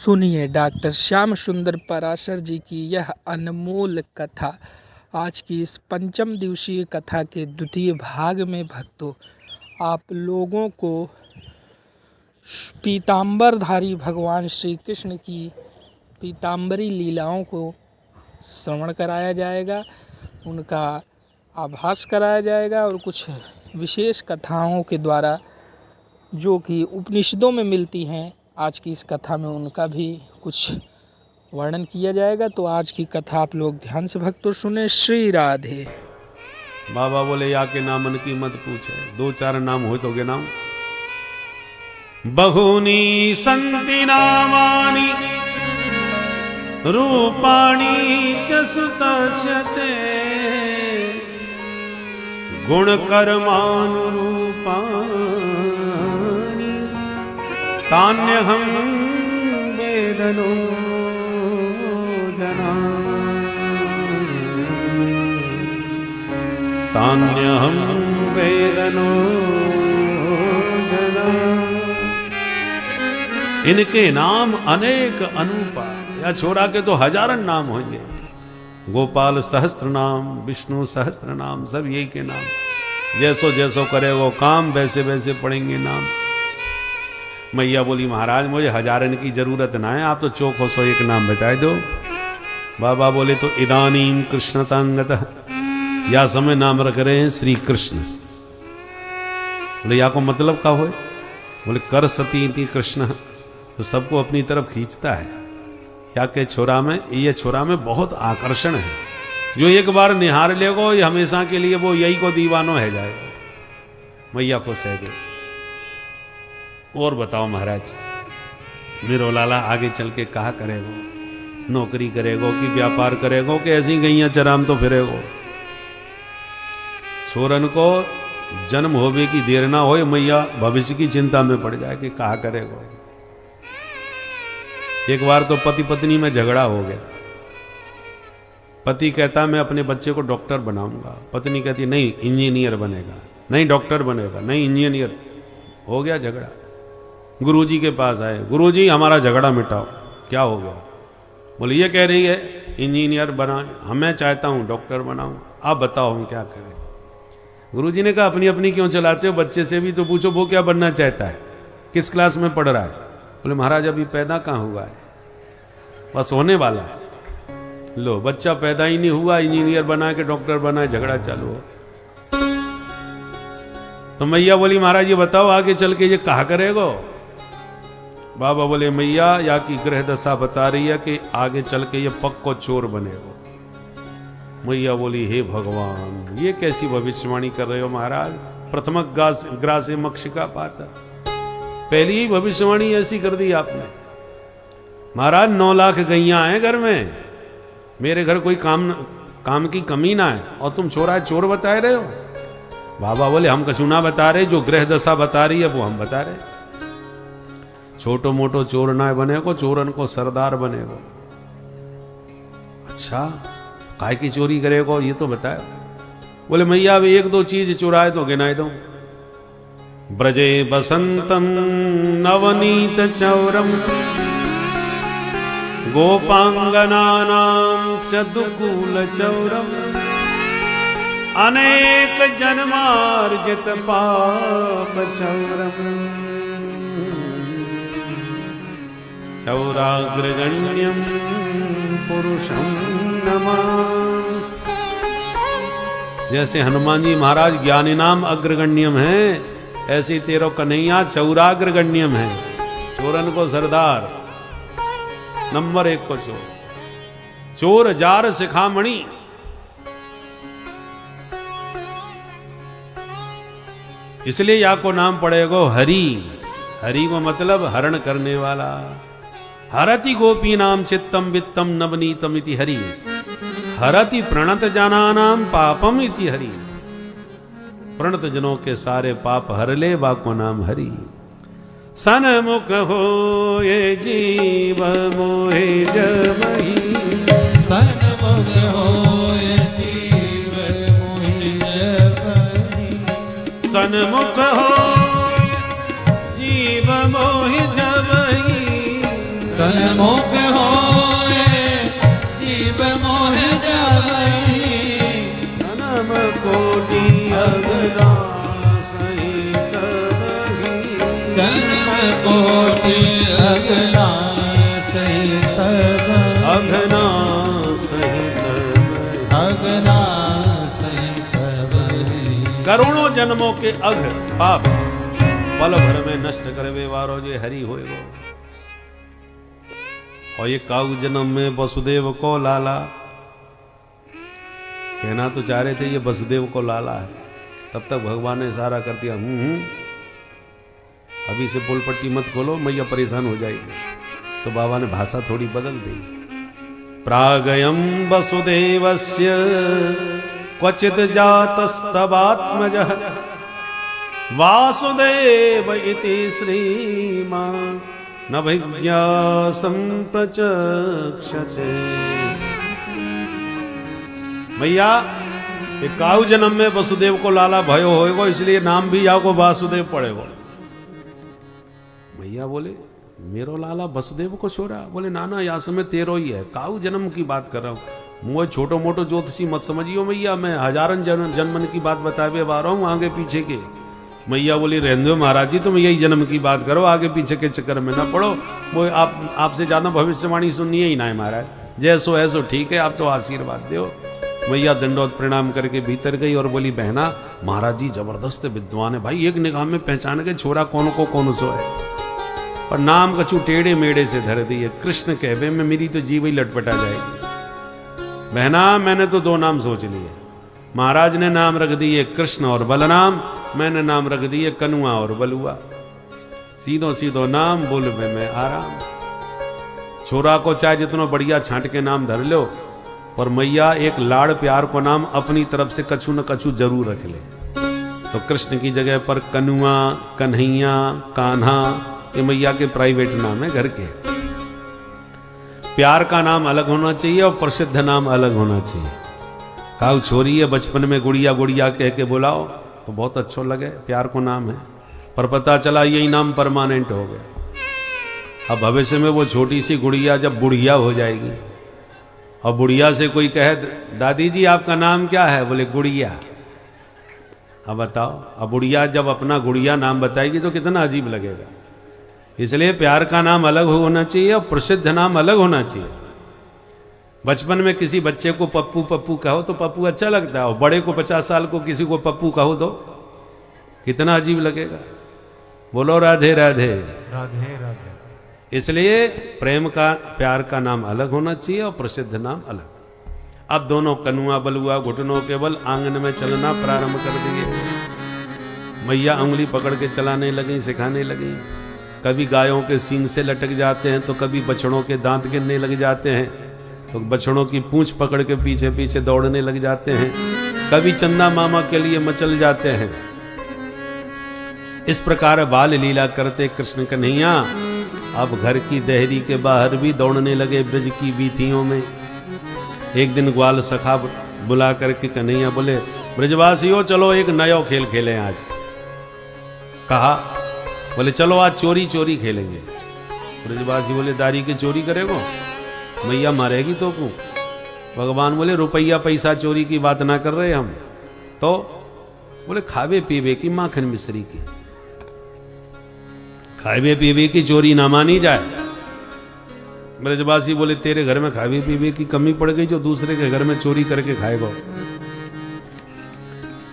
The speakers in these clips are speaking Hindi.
सुनिए डॉक्टर श्याम सुंदर पराशर जी की यह अनमोल कथा। आज की इस पंचम दिवसीय कथा के द्वितीय भाग में भक्तों आप लोगों को पीताम्बरधारी भगवान श्री कृष्ण की पीताम्बरी लीलाओं को श्रवण कराया जाएगा, उनका आभास कराया जाएगा और कुछ विशेष कथाओं के द्वारा जो कि उपनिषदों में मिलती हैं, आज की इस कथा में उनका भी कुछ वर्णन किया जाएगा। तो आज की कथा आप लोग ध्यान से भक्तों सुने। श्री राधे। बाबा बोले या के नामन की मत पूछे, दो चार नाम हो तो के नाम। बहुनी संति नामानि रूपाणि च सुतस्यते गुणकर्मानुरूपाणि तान्यहं वेदनो जना तान्यहं वेदनो जना। इनके नाम अनेक अनुपा, या छोरा के तो हजारन नाम होंगे। गोपाल सहस्त्र नाम, विष्णु सहस्त्र नाम, सब यही के नाम। जैसो जैसो करे वो काम, वैसे वैसे पढ़ेंगे नाम। मैया बोली महाराज मुझे हजारन की जरूरत ना है, आप तो चौखो सो एक नाम बता दो। बाबा बोले तो इदानीम कृष्ण तांगतः, या समय नाम रख रहे हैं श्री कृष्ण। बोले या को मतलब का हो? बोले कर सती कृष्ण, तो सबको अपनी तरफ खींचता है। या के छोरा में, ये छोरा में बहुत आकर्षण है। जो एक बार निहार लेगो ये हमेशा के लिए वो यही को दीवानो है जाएगा। मैया को सह गए। और बताओ महाराज, मेरो लाला आगे चल के कहा करेगो? नौकरी करेगो कि व्यापार करेगो कि ऐसी गैया चराम तो फिरेगो? छोरन को जन्म होवे की देर ना हो, मैया भविष्य की चिंता में पड़ जाए कि कहा करेगो। एक बार तो पति पत्नी में झगड़ा हो गया। पति कहता मैं अपने बच्चे को डॉक्टर बनाऊंगा, पत्नी कहती नहीं इंजीनियर बनेगा, नहीं डॉक्टर बनेगा, नहीं इंजीनियर। हो गया झगड़ा। गुरुजी के पास आए, गुरुजी हमारा झगड़ा मिटाओ। क्या हो गया? बोले ये कह रही है इंजीनियर बना, मैं चाहता हूं डॉक्टर बनाऊं, आप बताओ हम क्या करें। गुरुजी ने कहा अपनी अपनी क्यों चलाते हो, बच्चे से भी तो पूछो वो क्या बनना चाहता है, किस क्लास में पढ़ रहा है। बोले महाराज अभी पैदा कहाँ हुआ है, बस होने वाला। लो बच्चा पैदा ही नहीं हुआ, इंजीनियर बना के डॉक्टर बना, झगड़ा चालू हो। तो मैया बोली महाराज ये बताओ आगे चल के ये कहा करेगो? बाबा बोले मैया या की ग्रह दशा बता रही है कि आगे चल के ये पक्को चोर बनेगो। मैया बोली हे भगवान ये कैसी भविष्यवाणी कर रहे हो महाराज? प्रथम ग्रासे मक्षिका पाता, पहली ही भविष्यवाणी ऐसी कर दी आपने। महाराज 9 लाख गैया हैं घर में, मेरे घर कोई काम की कमी ना है, और तुम छोरा चोर बता रहे हो। बाबा बोले हम कछु ना बता रहे, जो ग्रह दशा बता रही है वो हम बता रहे। छोटो मोटो चोर ना बनेगो, चोरन को सरदार बनेगो। अच्छा काय की चोरी करेगो ये तो बताओ। बोले मैया अब 1-2 चीज चुराए तो गिनाए दो। ब्रजे बसंतम नवनीत चौरम गोपांगनानां च दुकूल चौरम अनेक जन्मार्जित पाप चौरम चौराग्रगण्यं पुरुषं नमामि। जैसे हनुमान जी महाराज ज्ञानी नाम अग्रगण्यम है, ऐसे तेरो कन्हैया चौराग्रगण्यम है। चोरन को सरदार, नंबर 1 को चोर। चोर जार शिखामणि, इसलिए या को नाम पड़ेगो हरि। हरि को मतलब हरण करने वाला। हरति गोपी नाम चित्तम वित्तम नवनीतम इति हरि, हरति प्रणत जनानाम पापम इति हरि। प्रणत जनों के सारे पाप हर ले, बाको नाम हरि। सनमुख हो ये जीव मोहे जमही, सनमुख हो ये जीव मोहे जमही। सनमुख हो जीव मोहि जबहि, जन्मों के होए जीव मोह जावई जन्म कोटि अगना सहित बही जन्म कोटि अगना सहित अघना सहित बही अगना सहित बही करोड़ों जन्मों के अघ पाप पल भर में नष्ट करवे वारो जे हरि होएगो। और ये काउ जन्म में वसुदेव को लाला, कहना तो चाह रहे थे ये वसुदेव को लाला है, तब तक भगवान ने इशारा कर दिया अभी से पोल पट्टी मत खोलो, मैया परेशान हो जाएगी। तो बाबा ने भाषा थोड़ी बदल दी। प्रागयम वसुदेवस्य क्वचित जातस्तवात्मजः वासुदेव इति श्रीमान् नभिज्ञासं प्रचक्षते। मैया ये काउ जन्म में वसुदेव को लाला भयो होएगो, इसलिए नाम भी जाओ वासुदेव पड़ेगो। मैया बोले मेरो लाला वसुदेव को छोड़ा? बोले नाना या समय तेरो ही है, काउ जन्म की बात कर रहा हूं। मुझे छोटो मोटो ज्योतिषी मत समझियो मैया, मैं हजारन जन्मन की बात बतावे आ रहा हूं आगे पीछे के। मैया बोली रहने दो महाराज जी, तुम यही जन्म की बात करो, आगे पीछे के चक्कर में ना पड़ो। वो आपसे ज्यादा भविष्यवाणी सुननी ही ना है महाराज, जैसो ऐसो ठीक है, आप तो आशीर्वाद दो। मैया दंडोत प्रणाम करके भीतर गई और बोली बहना महाराज जी जबरदस्त विद्वान है भाई, एक निगाह में पहचान के छोरा कौन को कौन सो है, पर नाम कछु टेढ़े मेढ़े से धर दिए। कृष्ण कहवे में मेरी तो जीव ही लटपटा जाएगी। बहना मैंने तो दो नाम सोच लिए, महाराज ने नाम रख दिए कृष्ण और बलराम, मैंने नाम रख दिए कनुआ और बलुआ। सीधो सीधो नाम बोल में आराम। छोरा को चाहे जितना बढ़िया छांट के नाम धर लो, पर मैया एक लाड़ प्यार को नाम अपनी तरफ से कछु न कछु जरूर रख ले। तो कृष्ण की जगह पर कनुआ, कन्हैया, कान्हा, ये मैया के प्राइवेट नाम है घर के। प्यार का नाम अलग होना चाहिए और प्रसिद्ध नाम अलग होना चाहिए। काऊ छोरी है बचपन में गुड़िया गुड़िया कह के बुलाओ तो बहुत अच्छा लगे, प्यार को नाम है, पर पता चला यही नाम परमानेंट हो गया। अब भविष्य में वो छोटी सी गुड़िया जब बुढ़िया हो जाएगी और बुढ़िया से कोई कहे दादी जी आपका नाम क्या है, बोले गुड़िया। अब बताओ, अब बुढ़िया जब अपना गुड़िया नाम बताएगी तो कितना अजीब लगेगा। इसलिए प्यार का नाम अलग होना चाहिए और प्रसिद्ध नाम अलग होना चाहिए। बचपन में किसी बच्चे को पप्पू पप्पू कहो तो पप्पू अच्छा लगता है, और बड़े को 50 साल को किसी को पप्पू कहो तो कितना अजीब लगेगा। बोलो राधे राधे राधे राधे। इसलिए प्रेम का प्यार का नाम अलग होना चाहिए और प्रसिद्ध नाम अलग। अब दोनों कनुआ बलुआ घुटनों के बल आंगन में चलना प्रारंभ कर दिए। मैया उंगली पकड़ के चलाने लगी, सिखाने लगी। कभी गायों के सींग से लटक जाते हैं तो कभी बछड़ों के दांत गिरने लग जाते हैं, तो बछड़ों की पूंछ पकड़ के पीछे पीछे दौड़ने लग जाते हैं। कभी चंदा मामा के लिए मचल जाते हैं। इस प्रकार बाल लीला करते कृष्ण कन्हैया अब घर की देहरी के बाहर भी दौड़ने लगे ब्रज की बीथियों में। एक दिन ग्वाल सखा बुला करके कन्हैया बोले ब्रजवासियों चलो एक नया खेल खेलें आज। कहा, बोले चलो आज चोरी चोरी खेलेंगे। ब्रजवासी बोले दारी के चोरी करेगो, मैया मारेगी तो क्यों। भगवान बोले रुपया पैसा चोरी की बात ना कर रहे हम तो। बोले खावे पीवे की माखन मिश्री की, खावे पीवे की चोरी ना मानी जाए। ब्रजवासी बोले तेरे घर में खावे पीवे की कमी पड़ गई जो दूसरे के घर में चोरी करके खाएगा।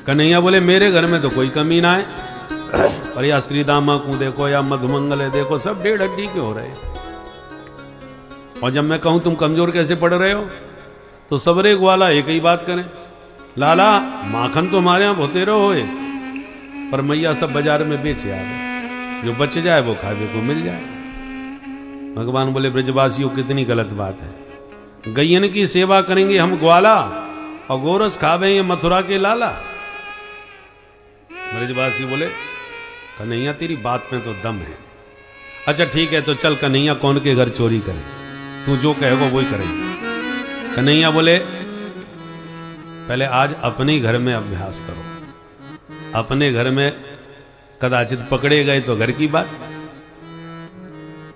कन्हैया बोले मेरे घर में तो कोई कमी ना है, पर या श्रीदामा को देखो या मधुमंगल है देखो, सब 1.5 हड्डी के हो रहे हैं। और जब मैं कहूं तुम कमजोर कैसे पड़ रहे हो तो सबरे ग्वाला एक ही बात करें, लाला माखन तो हमारे यहां होते रहो होए, पर मैया सब बाजार में बेचे आ गए, जो बच जाए वो खावे को मिल जाए। भगवान बोले ब्रजवासियों कितनी गलत बात है, गैयन की सेवा करेंगे हम ग्वाला और गोरस खावे ये मथुरा के लाला। ब्रजवासी बोले कन्हैया तेरी बात में तो दम है, अच्छा ठीक है तो चल कन्हैया कौन के घर चोरी करे, तू जो कहेगा वही करेंगे। कन्हैया बोले पहले आज अपने घर में अभ्यास करो, अपने घर में कदाचित पकड़े गए तो घर की बात,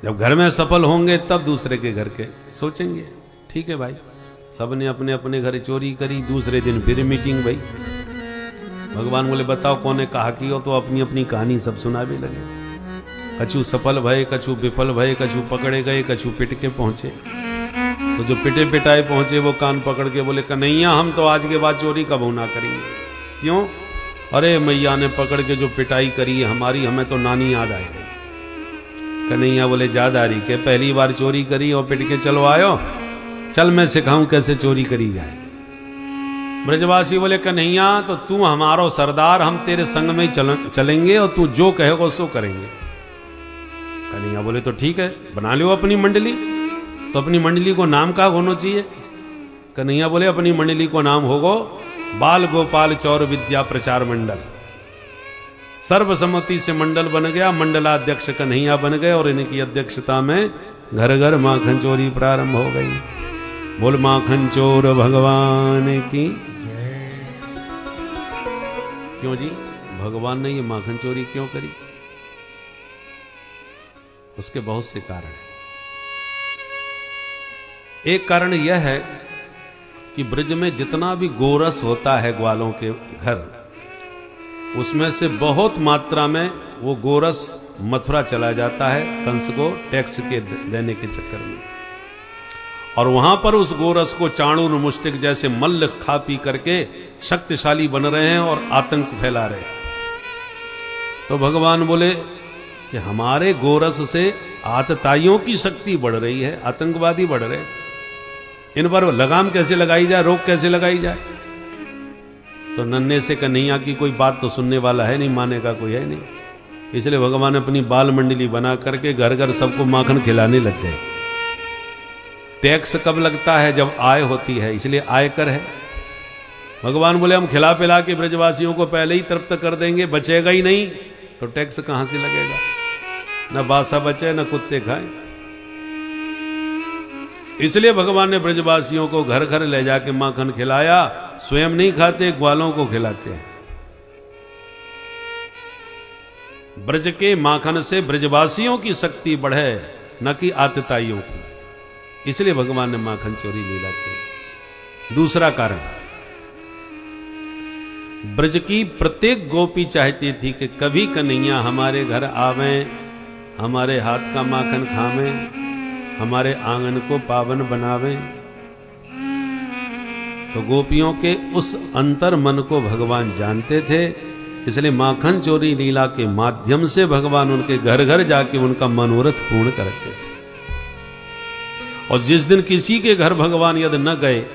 जब घर में सफल होंगे तब दूसरे के घर के सोचेंगे। ठीक है भाई, सबने अपने अपने घर चोरी करी, दूसरे दिन फिर मीटिंग भाई। भगवान बोले बताओ कौन ने कहा की हो, तो अपनी अपनी कहानी सब सुनाने लगे। कछु सफल भय, कछु विफल भय, कछु पकड़े गए, कछु पिट के पहुंचे। तो जो पिटे पिटाए पहुंचे वो कान पकड़ के बोले कन्हैया हम तो आज के बाद चोरी कब ना करेंगे। क्यों? अरे मैया ने पकड़ के जो पिटाई करी हमारी, हमें तो नानी याद आई गई। कन्हैया बोले याद आ रही के पहली बार चोरी करी और पिट के चलो आयो, चल मैं सिखाऊं कैसे चोरी करी जाए। ब्रजवासी बोले कन्हैया तो तू हमारो सरदार, हम तेरे संग में चलेंगे और तू जो कहेगा सो करेंगे। कन्हैया बोले तो ठीक है, बना लो अपनी मंडली। तो अपनी मंडली को नाम क्या होना चाहिए? कन्हैया बोले अपनी मंडली को नाम होगो बाल गोपाल चौर विद्या प्रचार मंडल। सर्वसम्मति से मंडल बन गया, मंडलाध्यक्ष कन्हैया बन गए और इनकी अध्यक्षता में घर घर माखन चोरी प्रारंभ हो गई। बोल माखन चोर भगवान की। क्यों जी भगवान ने ये माखन चोरी क्यों करी? उसके बहुत से कारण हैं। एक कारण यह है कि ब्रज में जितना भी गोरस होता है ग्वालों के घर, उसमें से बहुत मात्रा में वो गोरस मथुरा चला जाता है कंस को टैक्स के देने के चक्कर में। और वहां पर उस गोरस को चाणूर मुष्टिक जैसे मल्ल खा पी करके शक्तिशाली बन रहे हैं और आतंक फैला रहे हैं। तो भगवान बोले कि हमारे गोरस से आतताइयों की शक्ति बढ़ रही है, आतंकवादी बढ़ रहे हैं, इन पर लगाम कैसे लगाई जाए, रोक कैसे लगाई जाए। तो नन्हे से कन्हैया की कोई बात तो सुनने वाला है नहीं, माने का कोई है नहीं। इसलिए भगवान अपनी बाल मंडली बना करके घर घर सबको माखन खिलाने लग गए। टैक्स कब लगता है? जब आय होती है, इसलिए आयकर है। भगवान बोले हम खिला पिला के ब्रजवासियों को पहले ही तृप्त कर देंगे, बचेगा ही नहीं तो टैक्स कहां से लगेगा? न बासा बचे न कुत्ते खाए। इसलिए भगवान ने ब्रजवासियों को घर घर ले जाके माखन खिलाया। स्वयं नहीं खाते, ग्वालों को खिलाते हैं। ब्रज के माखन से ब्रजवासियों की शक्ति बढ़े, न कि आतताइयों की। इसलिए भगवान ने माखन चोरी लीला करी। दूसरा कारण, ब्रज की प्रत्येक गोपी चाहती थी कि कभी कन्हैया हमारे घर आवें, हमारे हाथ का माखन खावें, हमारे आंगन को पावन बनावें। तो गोपियों के उस अंतर मन को भगवान जानते थे, इसलिए माखन चोरी लीला के माध्यम से भगवान उनके घर घर जाके उनका मनोरथ पूर्ण करते थे। और जिस दिन किसी के घर भगवान यदि न गए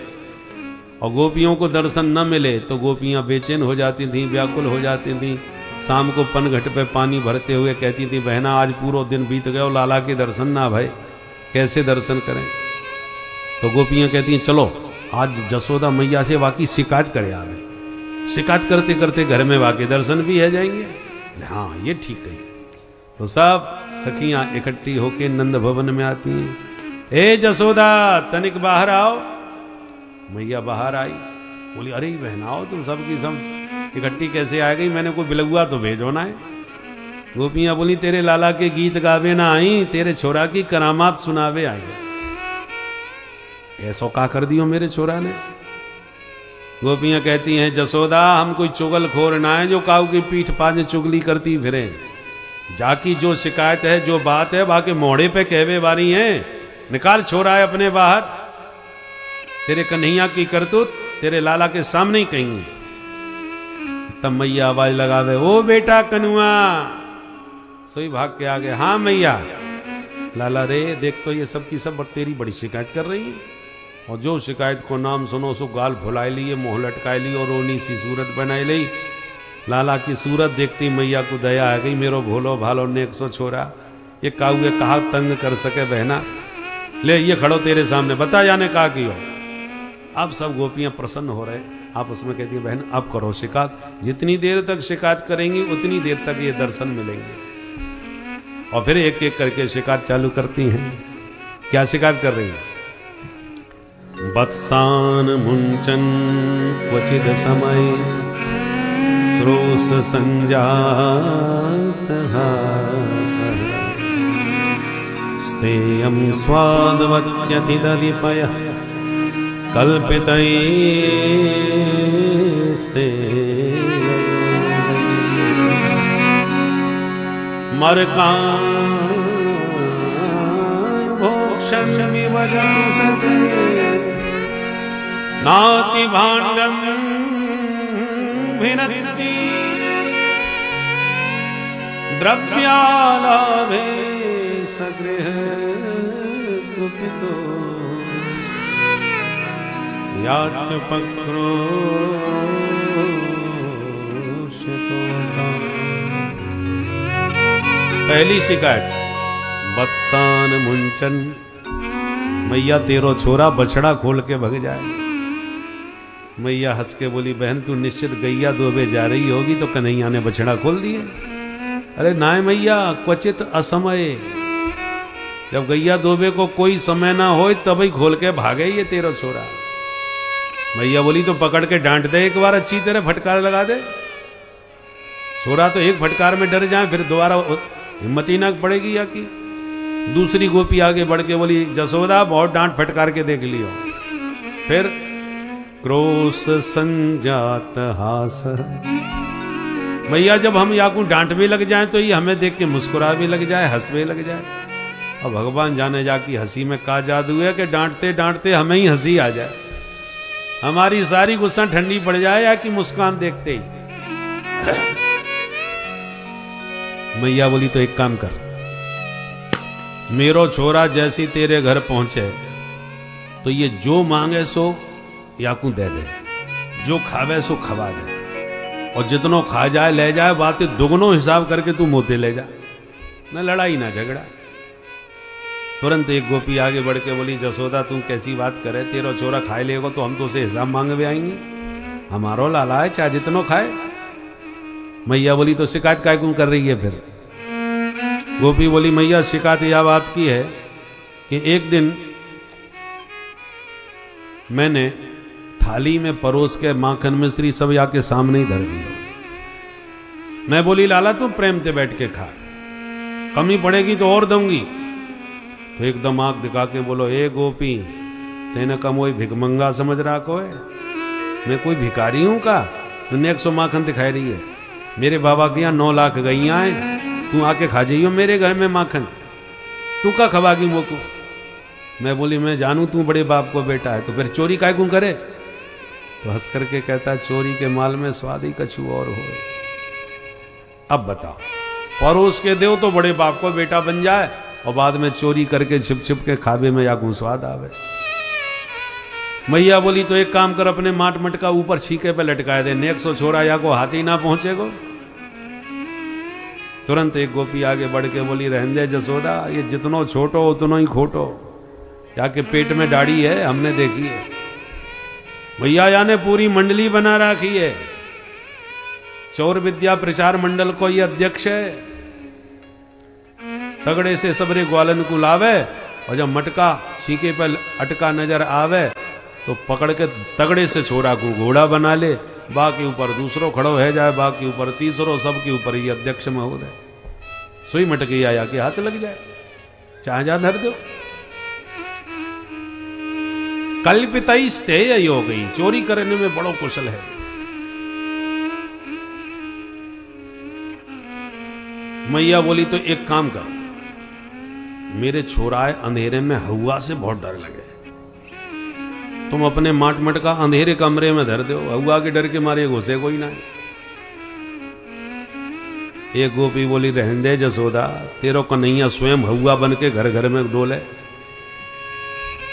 और गोपियों को दर्शन न मिले तो गोपियां बेचैन हो जाती थीं, व्याकुल हो जाती थीं। शाम को पनघट पे पानी भरते हुए कहती थी बहना आज पूरा दिन बीत गया और लाला के दर्शन ना भय, कैसे दर्शन करें? तो गोपियां कहती हैं चलो आज जसोदा मैया से वाकई शिकायत करे आवे। शिकायत करते करते घर में वाकई दर्शन भी है जाएंगे। हाँ ये ठीक है। तो सब सखियां इकट्ठी होके नंद भवन में आती हैं। ए जसोदा तनिक बाहर आओ। मैया बाहर आई, बोली अरे बहनाओ तुम सबकी सब इकट्ठी कैसे आ गई? मैंने कोई बिलगुआ तो भेजो ना है। गोपियां बोली तेरे लाला के गीत गावे ना आई, तेरे छोरा की करामात सुनावे आई। ऐसो का कर दियो मेरे छोरा ने? गोपियां कहती हैं जसोदा हम कोई चुगलखोर ना है जो काऊ की पीठ पाज चुगली करती फिरे। जाकी जो शिकायत है जो बात है बाकी मोड़े पे कहवे वारी है। निकाल छोरा है अपने बाहर। तेरे कन्हैया की करतूत तेरे लाला के सामने ही कहेंगे। तब मैया आवाज लगावे ओ बेटा कनुआ। सोई भाग के आगे हाँ मैया। लाला रे देख तो ये सब की सब तेरी बड़ी शिकायत कर रही है। और जो शिकायत को नाम सुनो सो गाल फुलाए लिए, मुंह लटकाए ली और रोनी सी सूरत बनाई ली। लाला की सूरत देखती मैया को दया आ गई। मेरो भोलो भालो नेक सो छोरा, ये काहुए कहा तंग कर सके बहना। ले ये खड़ो तेरे सामने, बता जाने कहा की हो। अब सब गोपियां प्रसन्न हो रहे, आप उसमें कहती है बहन अब करो शिकायत। जितनी देर तक शिकायत करेंगी उतनी देर तक ये दर्शन मिलेंगे। और फिर एक एक करके शिकायत चालू करती हैं। क्या शिकायत कर रही है? वत्सान मुंचन क्वचिद समय क्रोश संजात हासः स्तेयं स्वादवत्यतिदधिपयः कल्पितैस्ते मर्कान्भोक्षन्मिव जतुसचे नाति भाण्डं भिनत्ति द्रव्यालाभे सगृह कुपितो पहली शिकायत बत्सान मुंचन, मैया तेरो छोरा बछड़ा खोल के भग जाए। मैया हंस के बोली, बहन तू निश्चित गैया दोबे जा रही होगी तो कन्हैया ने बछड़ा खोल दिए। अरे नाय मैया, क्वचित असमय, जब गैया दोबे को कोई समय ना हो तभी खोल के भागे ये तेरा छोरा। मैया बोली तो पकड़ के डांट दे एक बार, अच्छी तरह फटकार लगा दे। छोरा तो एक फटकार में डर जाए, फिर दोबारा हिम्मत ही ना पड़ेगी या की। दूसरी गोपी आगे बढ़ के बोली, जसोदा बहुत डांट फटकार के देख लियो। फिर क्रोश संजात हास, भैया जब हम या को डांट भी लग जाए तो ये हमें देख के मुस्कुरा भी लग जाए, हंस भी लग जाए। और भगवान जाने जा की हंसी में का जादू है कि डांटते डांटते हमें ही हंसी आ जाए, हमारी सारी गुस्सा ठंडी पड़ जाए या कि मुस्कान देखते ही। मैया बोली तो एक काम कर, मेरो छोरा जैसी तेरे घर पहुंचे तो ये जो मांगे सो याकू दे दे, जो खावे सो खवा दे, और जितनो खा जाए ले जाए, बातें दुगनो हिसाब करके तू मोते ले जा, न लड़ाई ना झगड़ा। तुरंत एक गोपी आगे बढ़ के बोली, जसोदा तू कैसी बात करे, तेरा छोरा खाए लेगा तो हम तो उसे हिसाब मांगे आएंगे, हमारो लाला है चाहे जितनो खाए। मैया बोली तो शिकायत काय क्यों कर रही है फिर? गोपी बोली, मैया शिकायत यह बात की है कि एक दिन मैंने थाली में परोस के माखन मिश्री सब आके सामने ही धर दिया। मैं बोली, लाला तू प्रेम से बैठ के खा, कमी पड़ेगी तो और दूंगी। तो एकदम आंख दिखा के बोलो, ए गोपी तेने कम वही भिकमंगा समझ रहा को है, मैं कोई भिखारी हूं का? तुमने 100 माखन दिखाई रही है, मेरे बाबा के यहाँ 9 लाख गैया है, तू आके खा जाइयो मेरे घर में माखन, तू का खवागी मोको? मैं बोली, मैं जानू तू बड़े बाप को बेटा है, तो फिर चोरी काय क्यों करे? तो हंस करके कहता, चोरी के माल में स्वाद ही कछु और हो। अब बताओ, परोस के दो तो बड़े बाप को बेटा बन जाए, और बाद में चोरी करके छिप छिप के खावे में या को स्वाद आवे। मैया बोली तो एक काम कर, अपने माट मटका ऊपर छीके पे लटकाए दे, 100 छोरा या को हाथी ना पहुंचेगो। तुरंत एक गोपी आगे बढ़ के बोली, रहने दे जसोदा, ये जितनो छोटो उतनो ही खोटो, या के पेट में दाढ़ी है हमने देखी है। भैया या ने पूरी मंडली बना रखी है, चौर विद्या प्रचार मंडल को ये अध्यक्ष है। तगड़े से सबरे ग्वालन को लावे, और जब मटका सीके पर अटका नजर आवे तो पकड़ के तगड़े से छोरा को घोड़ा बना ले, बाकी ऊपर दूसरो खड़ो है जाए, बाकी ऊपर तीसरो, सबके ऊपर ये अध्यक्ष महोदय। सुई मटकी आया कि हाथ लग जाए, चाहे जा धर दो। कल्पितैस्ते हो गई, चोरी करने में बड़ो कुशल है। मैया बोली तो एक काम कर, मेरे छोराए अंधेरे में हवा से बहुत डर लगे, तुम अपने माट मटका अंधेरे कमरे में धर दो, हवा के डर के मारे घुसे कोई ना। एक गोपी बोली, रहने दे जसोदा, तेरो कन्हैया स्वयं हवा बन के घर घर में डोले,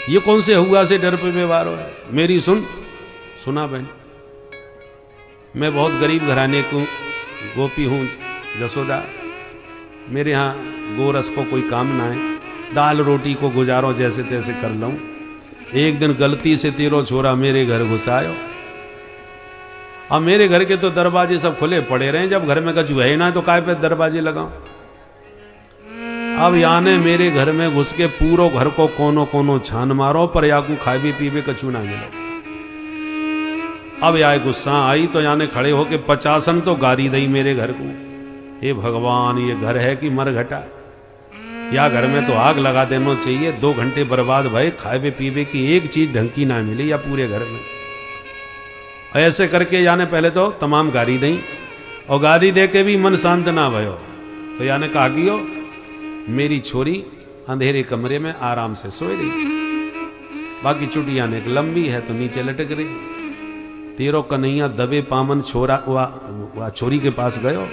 ये कौन से हवा से डर पे व्यवहार है? मेरी सुना बहन, मैं बहुत गरीब घराने को गोपी हूं जसोदा, मेरे यहाँ गोरस को कोई काम ना है, दाल रोटी को गुजारो जैसे तैसे कर लूं। एक दिन गलती से तेरो छोरा मेरे घर घुसायो, अब मेरे घर के तो दरवाजे सब खुले पड़े रहे, जब घर में कछु है ना तो काय पे दरवाजे लगाऊं। अब याने मेरे घर में घुस के पूरो घर को कोनो कोनो छान मारो, पर या को खाए पीवे कछु ना मिलो। अब या गुस्सा आई तो याने खड़े होके 50 तो गारी दई मेरे घर को। हे भगवान, ये घर है कि मरघटा? या घर में तो आग लगा देना चाहिए। 2 घंटे बर्बाद भय, खाए पीवे की एक चीज ढंग की ना मिली या पूरे घर में। ऐसे करके याने पहले तो तमाम गारी दई, और गारी दे के भी मन शांत ना भयो, तो याने कहा कि हो मेरी छोरी अंधेरे कमरे में आराम से सोए रही, बाकी चुटिया ने लंबी है तो नीचे लटक रही। तेरो कन्हैया दबे पामन छोरा वा छोरी के पास गयो,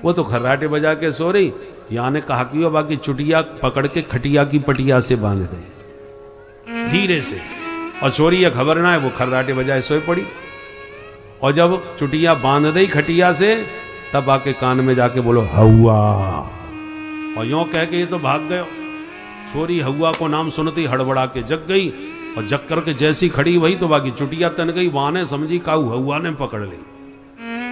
वो तो खर्राटे बजा के सो रही, यहाँ ने कहा कि बाकी चुटिया पकड़ के खटिया की पटिया से बांध दे धीरे से, और छोरी ये खबर ना है, वो खर्राटे बजाए सोए पड़ी। और जब चुटिया बांध दी खटिया से, तब आके कान में जाके बोलो हवा, और यूं कह के ये तो भाग गयो। छोरी हवा को नाम सुनती हड़बड़ा के जग गई, और जग करके जैसी खड़ी वही तो बाकी चुटिया तन गई, वहां ने समझी काऊ हवा ने पकड़ ली।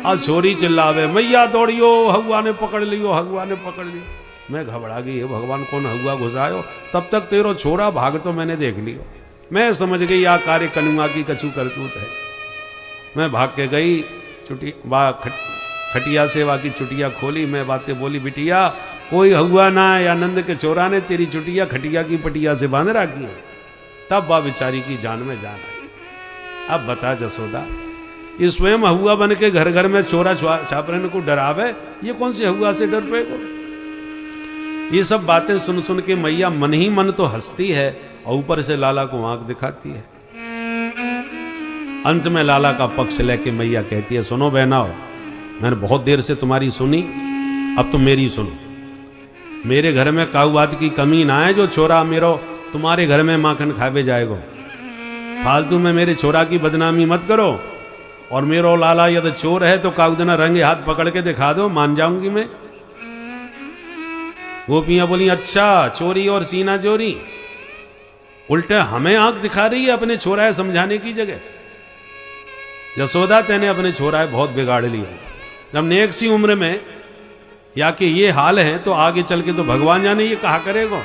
अब छोरी चिल्लावे मैया दौड़ियो, हवा ने पकड़ लियो, हवा ने पकड़ लियो। मैं घबरा गई, हे भगवान कौन हवा घुसायो, तब तक तेरो छोरा भाग तो मैंने देख लियो। मैं समझ गई आ कार्य कनुआ की कछु करतूत है। मैं भाग के गई खटिया से, बाकी चुटिया खोली, मैं बातें बोली, बिटिया कोई हुआ ना है, आनंद के चोरा ने तेरी चुटिया खटिया की पटिया से बांध रखी है। तब बा बेचारी की जान में जान आई। अब बता जसोदा, ये स्वयं हुआ बन के घर घर में चोरा छापरन को डरावे, ये कौन सी हुआ से डर पे को? ये सब बातें सुन सुन के मैया मन ही मन तो हंसती है, और ऊपर से लाला को आंख दिखाती है। अंत में लाला का पक्ष लेके मैया कहती है, सुनो बहनाओ, मैंने बहुत देर से तुम्हारी सुनी, अब तुम मेरी सुनो। मेरे घर में काऊ बात की कमी ना है, जो छोरा मेरो तुम्हारे घर में माखन खावे जाएगो। फालतू में मेरे छोरा की बदनामी मत करो, और मेरो लाला यदि चोर है तो काऊ देना रंगे हाथ पकड़ के दिखा दो, मान जाऊंगी मैं। गोपियां बोली अच्छा चोरी और सीना चोरी, उल्टे हमें आंख दिखा रही है अपने छोरा है समझाने की जगह। यशोदा तेने अपने छोरा है बहुत बिगाड़ लिया। जब नेक सी उम्र में या कि ये हाल है, तो आगे चल के तो भगवान जाने ये कहा करेगा।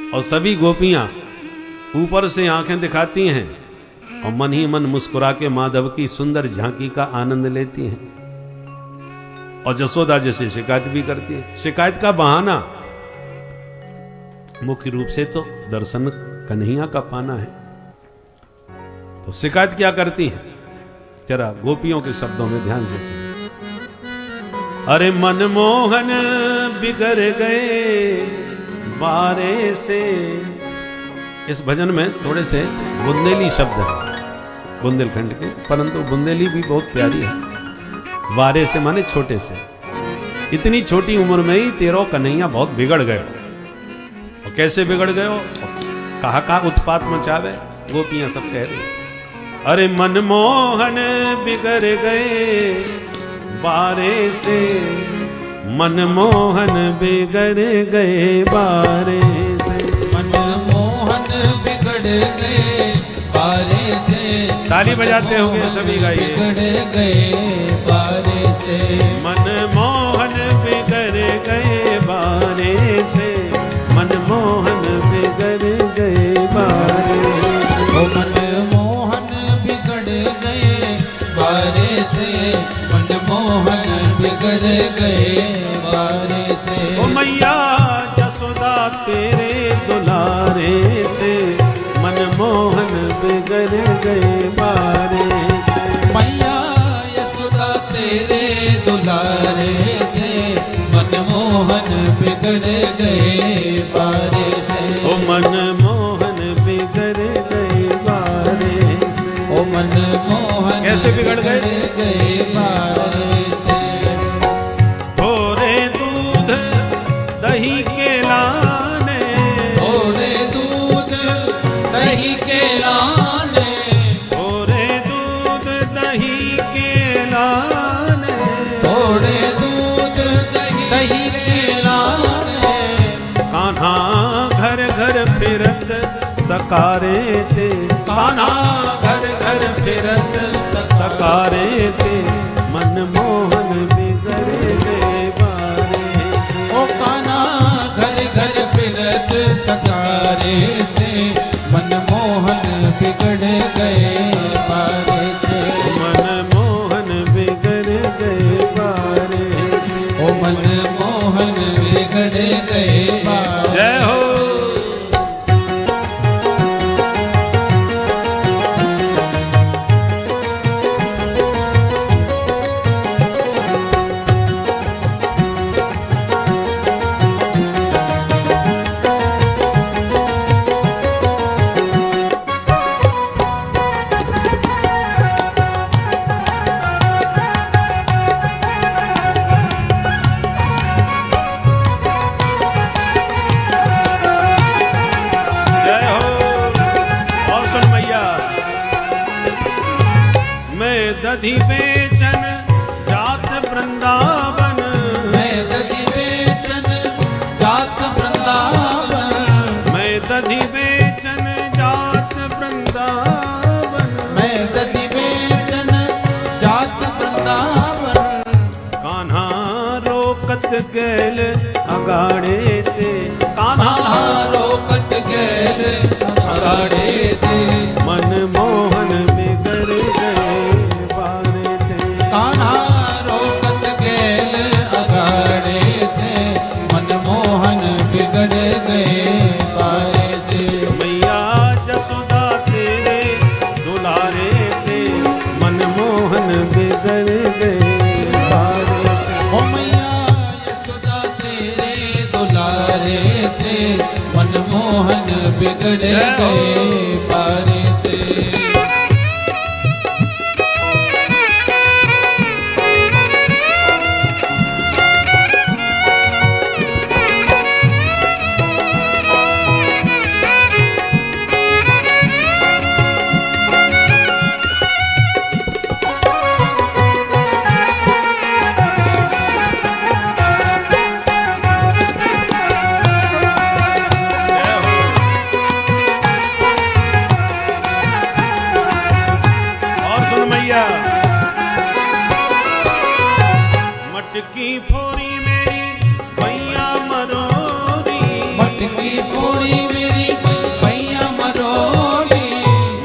और सभी गोपियां ऊपर से आंखें दिखाती हैं, और मन ही मन मुस्कुरा के माधव की सुंदर झांकी का आनंद लेती हैं। और जसोदा जैसे शिकायत भी करती है। शिकायत का बहाना मुख्य रूप से तो दर्शन कन्हैया का पाना है। तो शिकायत क्या करती है, जरा गोपियों के शब्दों में ध्यान से सुनो। अरे मनमोहन बिगड़ गए बारे से। इस भजन में थोड़े से बुंदेली शब्द है बुंदेलखंड के, परंतु बुंदेली भी बहुत प्यारी है। बारे से माने छोटे से। इतनी छोटी उम्र में ही तेरो कन्हैया बहुत बिगड़ गए। और कैसे बिगड़ गए, कहा उत्पात मचावे, गोपियां सब कह रही। अरे मनमोहन बिगड़ गए बारे से, मनमोहन बिगड़ गए बारे से, मनमोहन बिगड़ गए बारे से। ताली बजाते होंगे सभी गाइए। बिगड़ गए बारे से, मनमोहन बिगड़ गए बारे से, मनमोहन बिगड़ गए बारे से। ओ मनमोहन बिगड़ गए बारे से, मनमोहन बिगड़ गए बारे से। ओ मैया जसोदा तेरे दुलारे से, मनमोहन बिगड़ गए बारे से। मैया यशोदा तेरे दुलारे से, मनमोहन बिगड़ गए बारे से। ओ मनमोहन बिगड़ गए बारे से। ओ मनमोहन कैसे बिगड़ गए बारे से। थोड़े दूध दही के लाने, थोड़े दूध दही के लाने, थोड़े दूध दही के लाने, थोड़े दूध दही के लाने। कान्हा घर घर फिरत सकारे थे, कान्हा घर घर फिरत सकारे थे, मनमोहन बिगड़ गए बारे से। ओ कान्हा घर घर फिरत सकारे से, मनमोहन बिगड़ गए बारे से। मनमोहन बिगड़ गए बारे से। ओ मनमोहन बिगड़ गए दधि बेचन जात वृंदावन, मैं दधि बेचन जात वृंदावन, मैं दधि बेचन जात वृंदावन, मैं दधि बेचन जात वृंदावन। कान्हा रोकत गैल अगाड़े ते, कान्हा रोकत गैल अगाड़े से, मन मोहन बिगड़ गए बारे ते, कान्हा रोकत गैल अगाड़े से, मनमोहन बिगड़ गए बारे से। मैया जसोदा तेरे दुलारे ते, मन मोहन बिगड़ गए बारे ते। ओ मैया यशोदा तेरे दुलारे से, मनमोहन बिगड़ गए बारे से। और सुन मैया, मटकी फोरी मेरी भैया मरोरी, मटकी फोड़ी मेरी भैया मरोड़ी,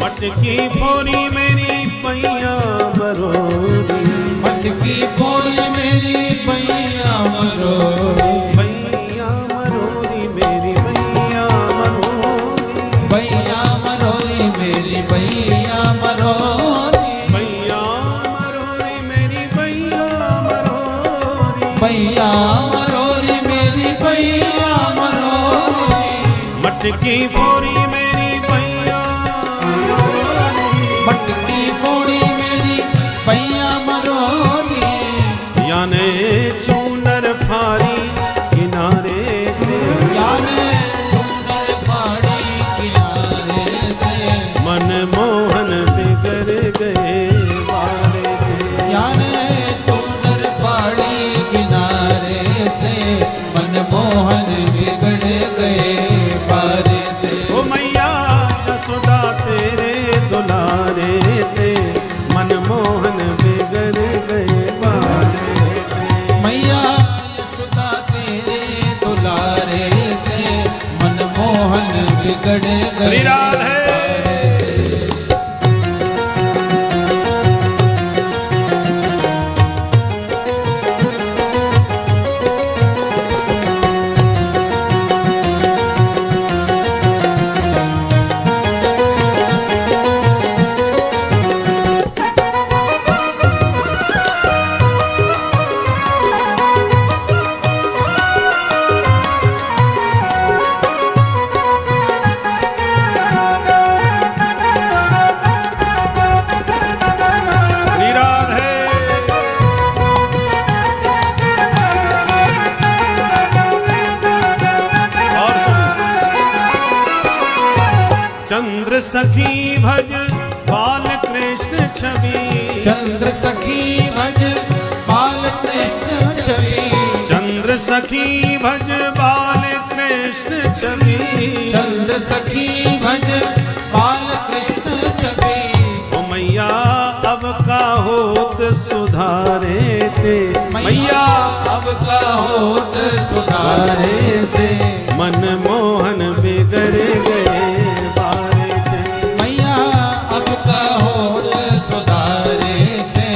मटकी फोरी मेरी भैया मरोरी, मटकी फोड़ी मेरी भैया मरोड़ी, भैया मरोरी मेरी भैया मरोरी, भैया मरोड़ी मेरी भैया मरोड़ी, भैया मरोरी मेरी भैया मरोरी, भैया मरोड़ी मेरी भैया मरोड़ी, मटकी फोरी मेरी भैया मरोरी, मटकी फोड़ी मेरी भैया मरोड़ी, याने चूनर फारी किनारे ते, याने सुंदर फाड़ी किनारे से, मन मोहन बिगड़ गए बारे ते। याने सुंदर फाड़ी किनारे से, मनमोहन बिगड़ गए बारे से। ओ मैया जसोदा तेरे दुलारे ते, मन मोहन बिगड़ गए बारे ते। मैया यशोदा तेरे दुलारे से, मनमोहन बिगड़ गए श्री राधे। श्री राधे। और सुन, चंद्र सखी भज बाल कृष्ण छवि, चंद्र सखी भज बाल कृष्ण छवि, चंद्र सखी भज बाल कृष्ण छवि, चंद्र सखी भज बाल कृष्ण छवि। ओ मैया अब का होत सुधारे ते, मैया अब का होत सुधारे से, मन मोहन बिगड़ गए बारे ते। मैया अब का होत सुधारे से,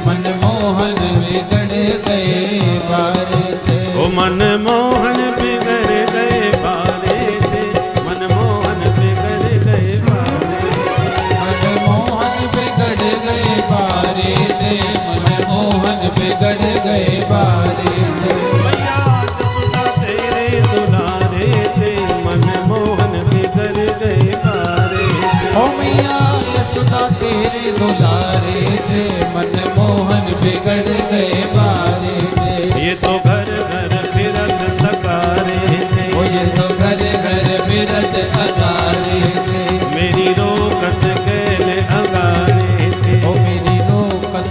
मनमोहन बिगड़ गए बारे से। ओ मन मोहन बिगड़ गए बारे ते, मन मोहन बिगड़ गए बारे ते। मनमोहन बिगड़ गए बारे ते, मनमोहन बिगड़ गए बारे ते। मैया जसोदा तेरे दुलारे ते, मन मोहन बिगड़ गए बारे ते। ओ मैया यशोदा तेरे दुलारे से, मनमोहन बिगड़ गए बारे ते। ये तो घर घर फिरत सकारे थे, ओ ये तो घर घर फिरत सकारे से, मेरी रोकत गैल अगारे थे, ओ मेरी रोकत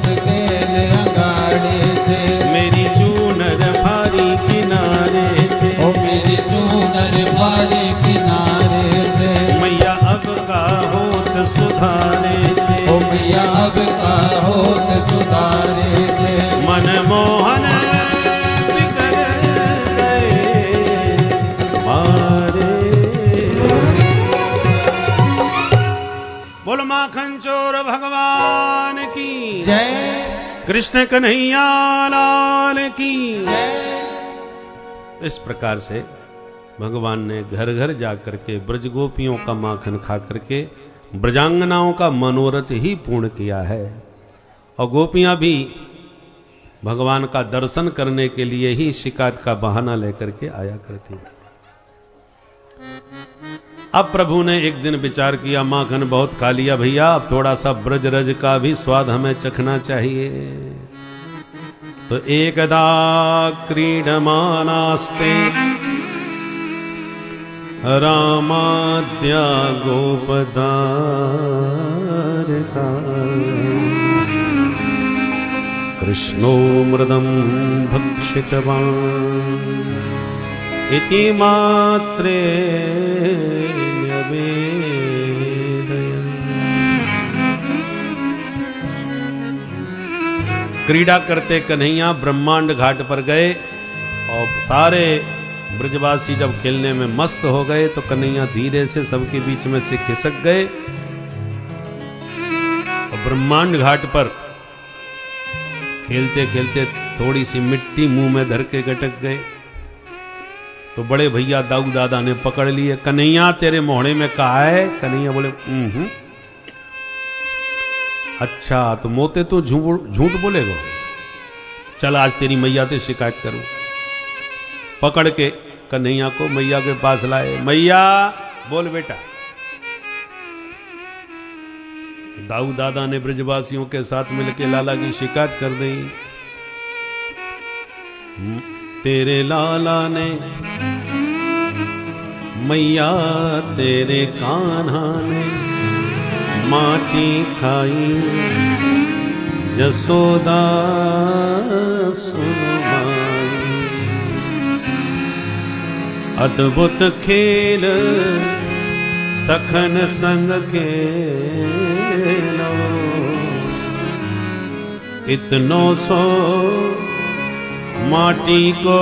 अब का होत सुधारे से मन मोहन बिगड़ गए मारे। बोल माखन चोर भगवान की जय, कृष्ण कन्हैया लाल की। जय। इस प्रकार से भगवान ने घर घर जा करके ब्रज गोपियों का माखन खा करके ब्रजांगनाओं का मनोरथ ही पूर्ण किया है। और गोपियां भी भगवान का दर्शन करने के लिए ही शिकायत का बहाना लेकर के आया करती। अब प्रभु ने एक दिन विचार किया, माखन बहुत खा लिया भैया, अब थोड़ा सा ब्रज रज का भी स्वाद हमें चखना चाहिए। तो एकदा क्रीडमानास्ते रामाद्या गोपदारका कृष्णो मृदं भक्षितवान् इति मात्रे क्रीड़ा करते कन्हैया ब्रह्मांड घाट पर गए और सारे ब्रजवासी जब खेलने में मस्त हो गए तो कन्हैया धीरे से सबके बीच में से खिसक गए और ब्रह्मांड घाट पर खेलते खेलते थोड़ी सी मिट्टी मुंह में धर के गटक गए। तो बड़े भैया दाऊ दादा ने पकड़ लिए, कन्हैया तेरे मोहड़े में कहा है? कन्हैया बोले अच्छा तो मोते तो झूठ बोलेगा, चल आज तेरी मैया से शिकायत करूं। पकड़ के कन्हैया को मैया के पास लाए, मैया बोल बेटा। दाऊ दादा ने ब्रजवासियों के साथ मिलकर लाला की शिकायत कर दी। तेरे लाला ने मैया तेरे कान्हा ने माटी खाई, जसोदा सुनवाई। अद्भुत खेल सखन संग खेलो, इतनो सो माटी को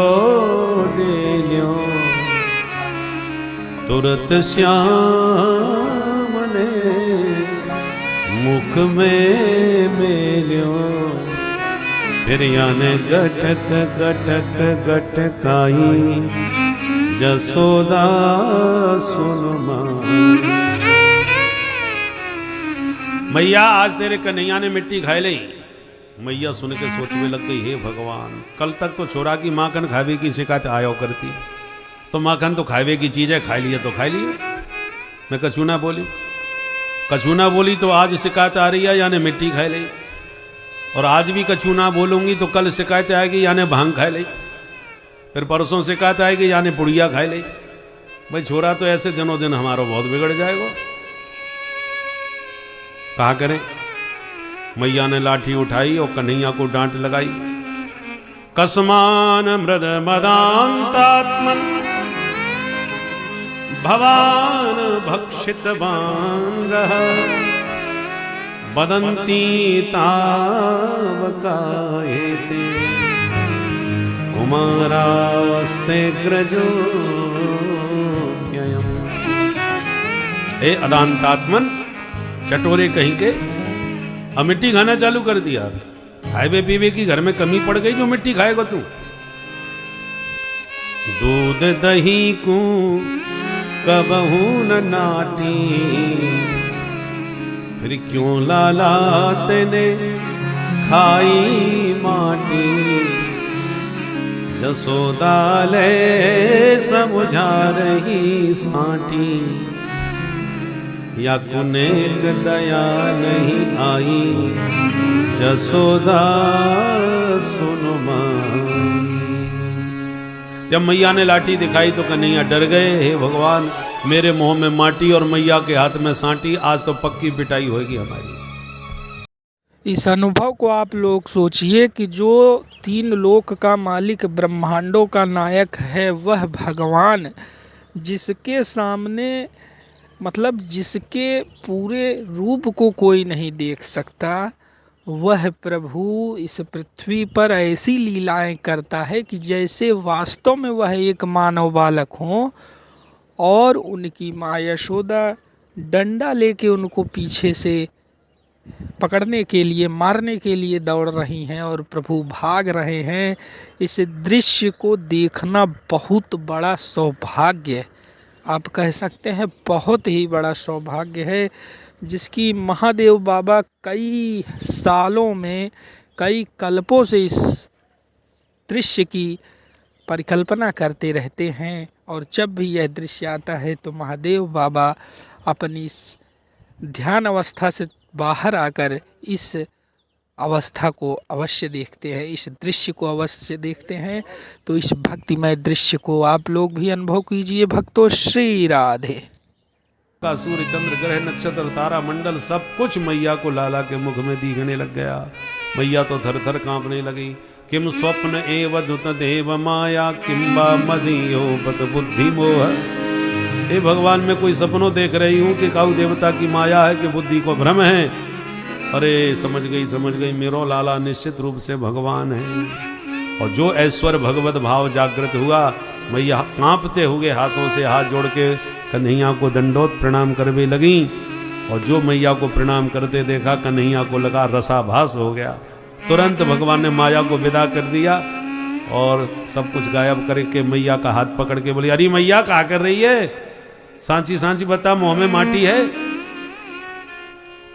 डेल्यो। तुरत श्याम ने मुख में मेल्यो, फिर याने गटक गटक गटकाई, जसोदा सुनमा। मैया आज तेरे कन्हैया ने मिट्टी खाई ली। मैया सुन के सोचने लग गई, हे भगवान, कल तक तो छोरा की माखन खावे की शिकायत आयो करती, तो माखन तो खावे की चीज है, खाई लिए तो खाई लिए। मैं कछूना बोली, कछूना बोली तो आज शिकायत आ रही है यानी मिट्टी खाई ली, और आज भी कछूना बोलूंगी तो कल शिकायत आएगी यानी भांग खाई ली, फिर परसों शिकायत आएगी यानी पुड़िया खाई ली। भाई छोरा तो ऐसे दिनों दिन हमारा बहुत बिगड़ जाएगा। कहा करें? मैया ने लाठी उठाई और कन्हैया को डांट लगाई। कस्मान मृद मदांतात्मन भवान भक्षितवान रहा, बदंती तावकायते कुमारास्ते ग्रजो। ए अदांतात्मन, चटोरे कहीं के, अब मिट्टी खाना चालू कर दिया। खाए पीवे की घर में कमी पड़ गई जो मिट्टी खाएगा तू। दूध दही को कबहू न नाटी, फिर क्यों लाला तेने खाई माटी। जसोदा ले समझा रही साटी, या कुनेक दया नहीं आई। जसोदा सुनो मां। जब मैया ने लाठी दिखाई तो कन्हैया डर गए, हे भगवान, मेरे मुंह में माटी और मैया के हाथ में सांटी, आज तो पक्की पिटाई होगी हमारी। इस अनुभव को आप लोग सोचिए कि जो 3 लोक का मालिक, ब्रह्मांडों का नायक है, वह भगवान, जिसके सामने मतलब जिसके पूरे रूप को कोई नहीं देख सकता, वह प्रभु इस पृथ्वी पर ऐसी लीलाएं करता है कि जैसे वास्तव में वह एक मानव बालक हो और उनकी माँ यशोदा डंडा लेके उनको पीछे से पकड़ने के लिए, मारने के लिए दौड़ रही हैं और प्रभु भाग रहे हैं। इस दृश्य को देखना बहुत बड़ा सौभाग्य, आप कह सकते हैं बहुत ही बड़ा सौभाग्य है, जिसकी महादेव बाबा कई सालों में, कई कल्पों से इस दृश्य की परिकल्पना करते रहते हैं। और जब भी यह दृश्य आता है तो महादेव बाबा अपनी इस ध्यान अवस्था से बाहर आकर इस अवस्था को अवश्य देखते हैं, इस दृश्य को अवश्य देखते हैं। तो इस भक्तिमय दृश्य को आप लोग भी अनुभव कीजिए भक्तों। श्री राधे। का सूर्य चंद्र ग्रह नक्षत्र तारा मंडल सब कुछ मैया को लाला के मुख में दिखने लग गया। मैया तो थर थर कांपने लगी। किम स्वप्न एव दुत देव माया किम्बा मदियो बत बुद्धि मोह। हे भगवान, मैं कोई सपनों देख रही हूँ कि काऊ देवता की माया है कि बुद्धि को भ्रम है। अरे समझ गई मेरो लाला निश्चित रूप से भगवान है। और जो ऐश्वर्य भगवत भाव जागृत हुआ, मैया कांपते हुए हाथों से हाथ जोड़ के कन्हैया को दंडोत प्रणाम करने लगी। और जो मैया को प्रणाम करते देखा, कन्हैया को लगा रसाभास हो गया। तुरंत भगवान ने माया को विदा कर दिया और सब कुछ गायब करके मैया का हाथ पकड़ के बोली, अरे मैया क्या कर रही है? सांची सांची बता, मुंह में माटी है?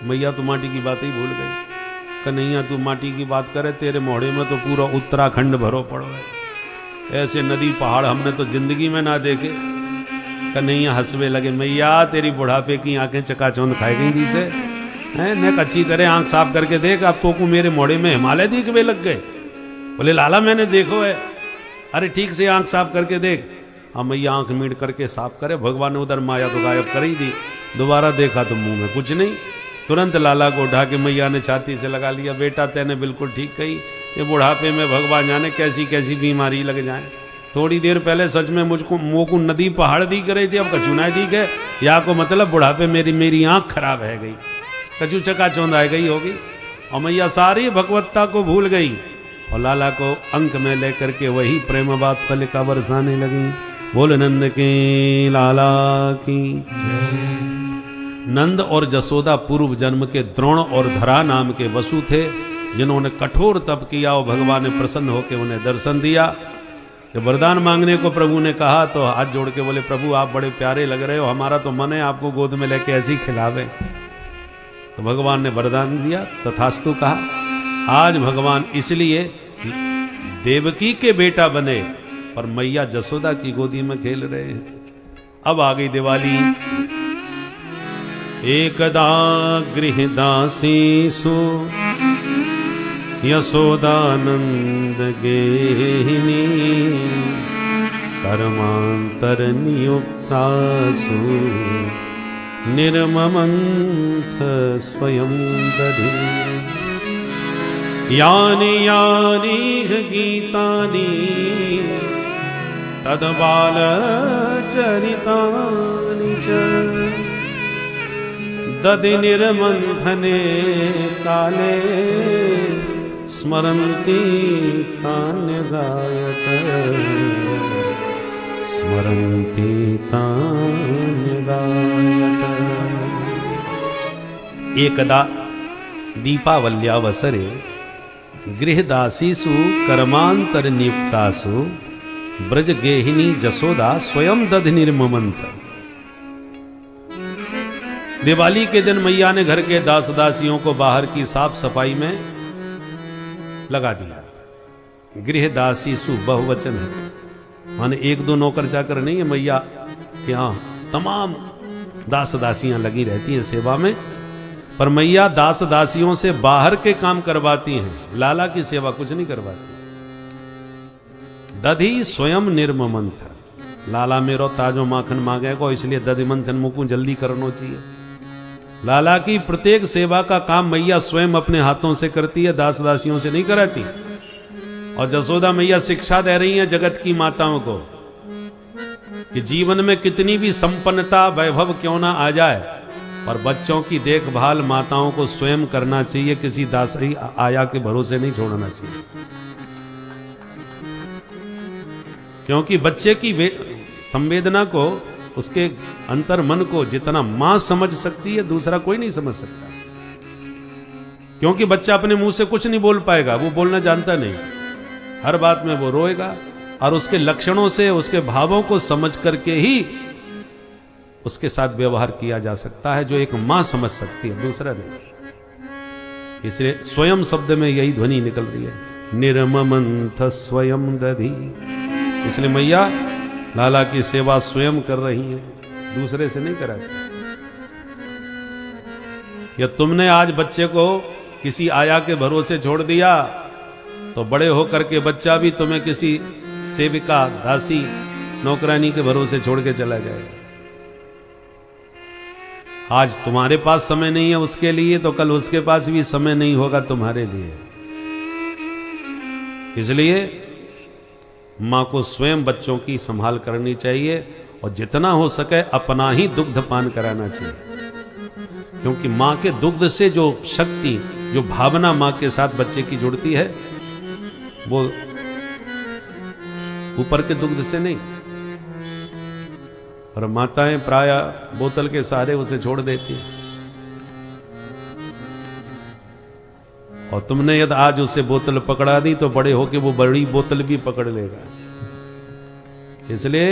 मैया तो माटी की बात ही भूल गई। कन्हैया तू माटी की बात करे, तेरे मोहड़े में तो पूरा उत्तराखंड भरो पड़ो है। ऐसे नदी पहाड़ हमने तो जिंदगी में ना देखे। कन्हैया हंसवे लगे, मैया तेरी बुढ़ापे की आंखें चकाचौंध खाई गई थी से हैं ने अच्छी तरह आंख साफ करके देख, अब तो को मेरे मोड़े में हिमालय दिखवे लग गए। बोले लाला मैंने देखो है। अरे ठीक से आंख साफ करके देख। हाँ मैया आंख मीट करके साफ करे। भगवान ने उधर माया तो गायब कर ही दी। दोबारा देखा तो मुंह में कुछ नहीं। तुरंत लाला को उठा के मैया ने छाती से लगा लिया, बेटा तेने बिल्कुल ठीक कही, ये बुढ़ापे में भगवान जाने कैसी कैसी बीमारी लग जाए। थोड़ी देर पहले सच में मुझको मुँह को नदी पहाड़ दिख रही थी, अब कचुनाई दिख है। या को मतलब बुढ़ापे मेरी आंख खराब है गई, कचू चकाचौंध आ गई होगी। और मैया सारी भगवत्ता को भूल गई और लाला को अंक में लेकर के वही प्रेम वात्सल्य का बरसाने लगी। बोल नंद के लाला की जय। नंद और जसोदा पूर्व जन्म के द्रोण और धरा नाम के वसु थे, जिन्होंने कठोर तप किया और भगवान ने प्रसन्न होकर उन्हें दर्शन दिया। जब वरदान मांगने को प्रभु ने कहा तो हाथ जोड़ के बोले, प्रभु आप बड़े प्यारे लग रहे हो, हमारा तो मन है आपको गोद में लेके ऐसे ही खिलावे। तो भगवान ने वरदान दिया, तथास्तु कहा। आज भगवान इसलिए देवकी के बेटा बने पर मैया जसोदा की गोदी में खेल रहे हैं। अब आ गई दिवाली। एकदा गृहदासीसु यशोदानंद गेहिनी कर्मांतर नियुक्तासु निर्ममंथ स्वयं दधि। यानि यानि गीतानि तद्बाल चरितानि च दधि निर्मंथने काले स्मरन्ति तान्य गायत स्मरन्ति तान्य गायत। एकदा दीपावल्यावसरे गृहदासीसु कर्मांतर नियुक्तासु ब्रजगेहिनी जसोदा स्वयं दधि निर्ममंथ। दिवाली के दिन मैया ने घर के दास दासियों को बाहर की साफ सफाई में लगा दिया। गृहदासीसु बहुवचन है, माने एक दो नौकर चाकर नहीं है। मैया के यहाँ तमाम दास दासियां लगी रहती हैं सेवा में, पर मैया दास दासियों से बाहर के काम करवाती हैं, लाला की सेवा कुछ नहीं करवाती। दधि स्वयं निर्ममंथ। लाला मेरो ताजो माखन मांगे को, इसलिए दधि मंथन मुकू जल्दी करना चाहिए। लाला की प्रत्येक सेवा का काम मैया स्वयं अपने हाथों से करती है, दास दासियों से नहीं कराती। और जसोदा मैया शिक्षा दे रही हैं जगत की माताओं को कि जीवन में कितनी भी संपन्नता वैभव क्यों ना आ जाए, पर बच्चों की देखभाल माताओं को स्वयं करना चाहिए, किसी दासरी आया के भरोसे नहीं छोड़ना चाहिए। क्योंकि बच्चे की संवेदना को, उसके अंतर मन को जितना मां समझ सकती है, दूसरा कोई नहीं समझ सकता। क्योंकि बच्चा अपने मुंह से कुछ नहीं बोल पाएगा, वो बोलना जानता नहीं, हर बात में वो रोएगा, और उसके लक्षणों से, उसके भावों को समझ करके ही उसके साथ व्यवहार किया जा सकता है, जो एक मां समझ सकती है, दूसरा नहीं। इसलिए स्वयं शब्द में यही ध्वनि निकल रही है, निर्ममंथ स्वयं दधी। इसलिए मैया लाला की सेवा स्वयं कर रही है, दूसरे से नहीं कराती। या तुमने आज बच्चे को किसी आया के भरोसे छोड़ दिया, तो बड़े होकर के बच्चा भी तुम्हें किसी सेविका, दासी, नौकरानी के भरोसे छोड़ के चला जाएगा। आज तुम्हारे पास समय नहीं है उसके लिए, तो कल उसके पास भी समय नहीं होगा तुम्हारे लिए। इसलिए मां को स्वयं बच्चों की संभाल करनी चाहिए, और जितना हो सके अपना ही दुग्ध पान कराना चाहिए। क्योंकि मां के दुग्ध से जो शक्ति, जो भावना मां के साथ बच्चे की जुड़ती है, वो ऊपर के दुग्ध से नहीं। और माताएं प्राय बोतल के सहारे उसे छोड़ देती हैं। और तुमने यदि आज उसे बोतल पकड़ा दी, तो बड़े होके वो बड़ी बोतल भी पकड़ लेगा। इसलिए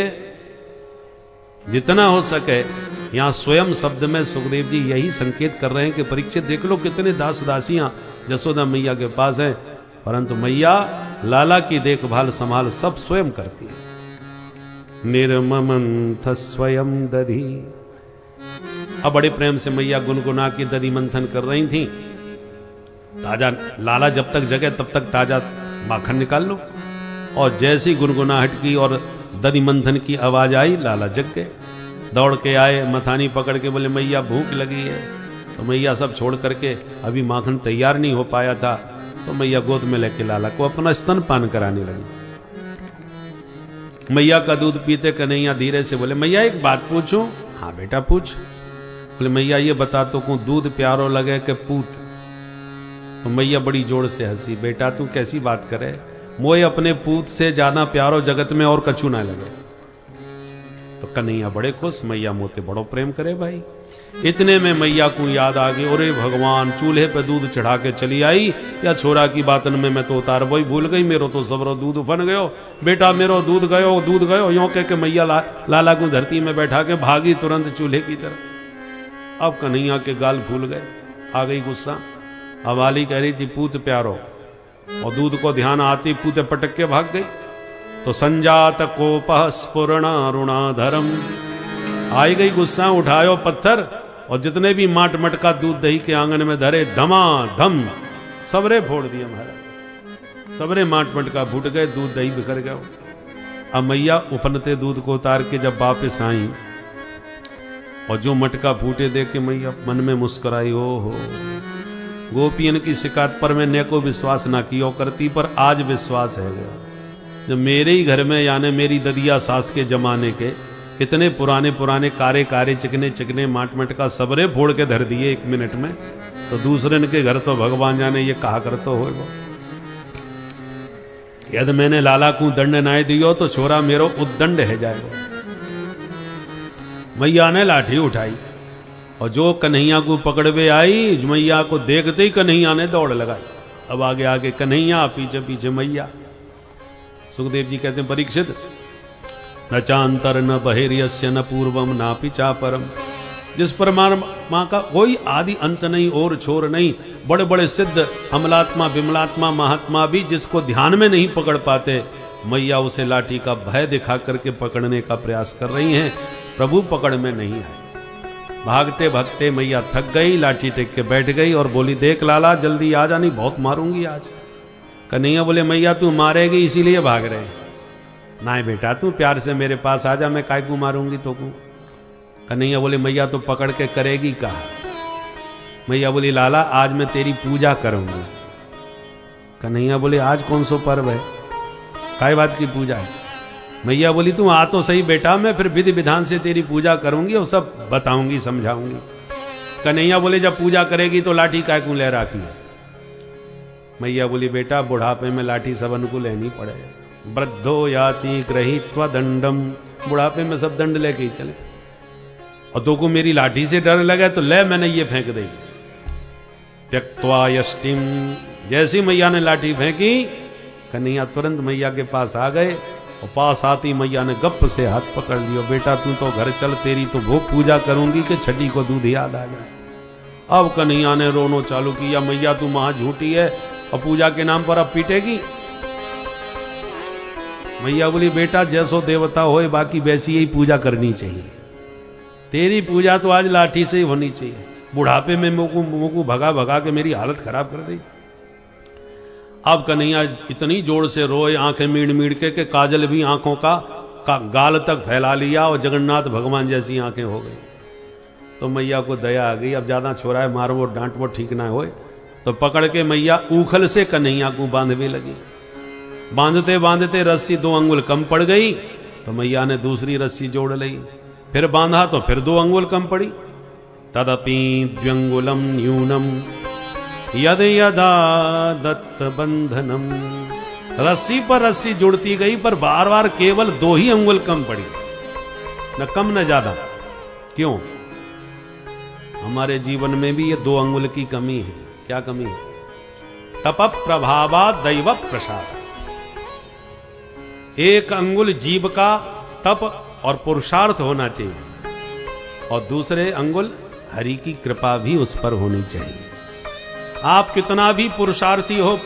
जितना हो सके, यहां स्वयं शब्द में सुखदेव जी यही संकेत कर रहे हैं कि परीक्षित देख लो कितने दास दासियां यशोदा मैया के पास हैं, परंतु मैया लाला की देखभाल संभाल सब स्वयं करती है। निर्ममंथ स्वयं दधी। अब बड़े प्रेम से मैया गुनगुना की दधी मंथन कर रही थी। ताजा लाला जब तक जगे तब तक ताजा माखन निकाल लो, और जैसी गुनगुनाहट की और दधी मंथन की आवाज आई, लाला जग गए, दौड़ के आए, मथानी पकड़ के बोले मैया भूख लगी है। तो मैया सब छोड़ करके, अभी माखन तैयार नहीं हो पाया था, तो मैया गोद में लेके लाला को अपना स्तन पान कराने लगी। मैया का दूध पीते कन्हैया धीरे से बोले मैया एक बात पूछूं? हाँ बेटा पूछ। बोले मैया ये बता तो को दूध प्यारो लगे कि पूत? तो मैया बड़ी जोर से हंसी, बेटा तू कैसी बात करे, मोए अपने पूत से ज्यादा प्यारो जगत में और कछु ना लगे। तो कन्हैया बड़े खुश, मैया मोते बड़ो प्रेम करे भाई। इतने में मैया को याद आ गई, अरे भगवान चूल्हे पे दूध चढ़ा के चली आई, या छोरा की बातन में मैं तो उतार वही भूल गई, मेरो तो सबरो दूध बन गयो, बेटा मेरो दूध गयो यो कह के मैया लाला को धरती में बैठा के भागी तुरंत चूल्हे की तरफ। अब कन्हैया के गाल फूल गए, आ गई गुस्सा। अब वाली कह रही थी पूत प्यारो, और दूध को ध्यान आती पूते पटक के भाग गई। तो संजात कोपः स्फुरण अरुणाधरम, आई गई गुस्सा, उठायो पत्थर, और जितने भी माट मटका दूध दही के आंगन में धरे धमाधम सबरे फोड़ दिए महाराज। सबरे माट मटका फूट गए, दूध दही बिखर गया। अब मैया उफनते दूध को उतार के जब वापस आई, और जो मटका फूटे देख के मैया मन में मुस्कुराई, ओ हो गोपियन की शिकायत पर मैं ने को विश्वास ना किया करती, पर आज विश्वास है गया। जब मेरे ही घर में, यानी मेरी ददिया सास के जमाने के कितने पुराने पुराने कारे कारे चिकने चिकने माट मटका सबरे फोड़ के धर दिए एक मिनट में, तो दूसरे के घर तो भगवान जाने ये कहा करते हो। यदि मैंने लाला को दंड ना दियो तो छोरा मेरो उद्दंड है जाएगा। मैया ने लाठी उठाई, और जो कन्हैया को पकड़वे आई, मैया को देखते ही कन्हैया ने दौड़ लगाई। अब आगे आगे कन्हैया, पीछे पीछे मैया। सुखदेव जी कहते हैं परीक्षित, न चांतर न बहिर्यस्य न पूर्वम नापि चापरम। जिस परमात्मा का कोई आदि अंत नहीं, और छोर नहीं, बड़े बड़े सिद्ध अमलात्मा विमलात्मा महात्मा भी जिसको ध्यान में नहीं पकड़ पाते, मैया उसे लाठी का भय दिखा करके पकड़ने का प्रयास कर रही हैं। प्रभु पकड़ में नहीं है। भागते भागते मैया थक गई, लाठी टेक के बैठ गई और बोली देख लाला जल्दी आ जा, नहीं बहुत मारूंगी आज। कन्हैया बोले मैया तू मारेगी इसीलिए भाग रहे। ना बेटा तू प्यार से मेरे पास आ जा, मैं काय को मारूंगी तो को। कन्हैया बोले मैया तो पकड़ के करेगी कहा। मैया बोली लाला आज मैं तेरी पूजा करूंगी। कन्हैया बोले आज कौन सो पर्व है, काय बात की पूजा है? मैया बोली तू आ तो सही बेटा, मैं फिर विधि विधान से तेरी पूजा करूंगी और सब बताऊंगी समझाऊंगी। कन्हैया बोले जब पूजा करेगी तो लाठी काय क्यों ले रखी है? मैया बोली बेटा बुढ़ापे में लाठी सबन को लेनी पड़े, वृद्धो याति गृहीत्वा दंडम, बुढ़ापे में सब दंड लेके ही चले, और तो को मेरी लाठी से डर लगा तो ले मैंने ये फेंक दी। त्यक्त्वा यष्टिम, जैसी मैया ने लाठी फेंकी कन्हैया तुरंत मैया के पास आ गए, और पास आती मैया ने गप से हाथ पकड़ लियो, बेटा तू तो घर चल, तेरी तो वो पूजा करूंगी कि छठी को दूध याद आ जाए। अब कन्हैया ने रोनो चालू किया, मैया तू महा झूठी है और पूजा के नाम पर अब पीटेगी। मैया बोली बेटा जैसो देवता होए बाकी वैसी ही पूजा करनी चाहिए, तेरी पूजा तो आज लाठी से ही होनी चाहिए। बुढ़ापे में मुझको भगा भगा के मेरी हालत खराब कर दी। अब कन्हैया इतनी जोर से रोए, आंखें मीड़ मीड़ के काजल भी आंखों का गाल तक फैला लिया और जगन्नाथ भगवान जैसी आंखें हो गई। तो मैया को दया आ गई, अब ज्यादा छोरा है मारो वो डांट वो ठीक ना होए, तो पकड़ के मैया ऊखल से कन्हैया को बांधने लगी। बांधते बांधते रस्सी 2 अंगुल कम पड़ गई, तो मैया ने दूसरी रस्सी जोड़ ली, फिर बांधा तो फिर 2 अंगुल कम पड़ी। तदपि द्व्यंगुलम न्यूनम यद यदा दत्त बंधनम, रस्सी पर रस्सी जुड़ती गई पर बार बार केवल 2 ही अंगुल कम पड़ी, न कम न ज्यादा। क्यों? हमारे जीवन में भी ये 2 अंगुल की कमी है। क्या कमी है? तप प्रभावा दैव प्रसाद। 1 अंगुल जीव का तप और पुरुषार्थ होना चाहिए, और दूसरे अंगुल हरि की कृपा भी उस पर होनी चाहिए। आप कितना भी पुरुषार्थी हो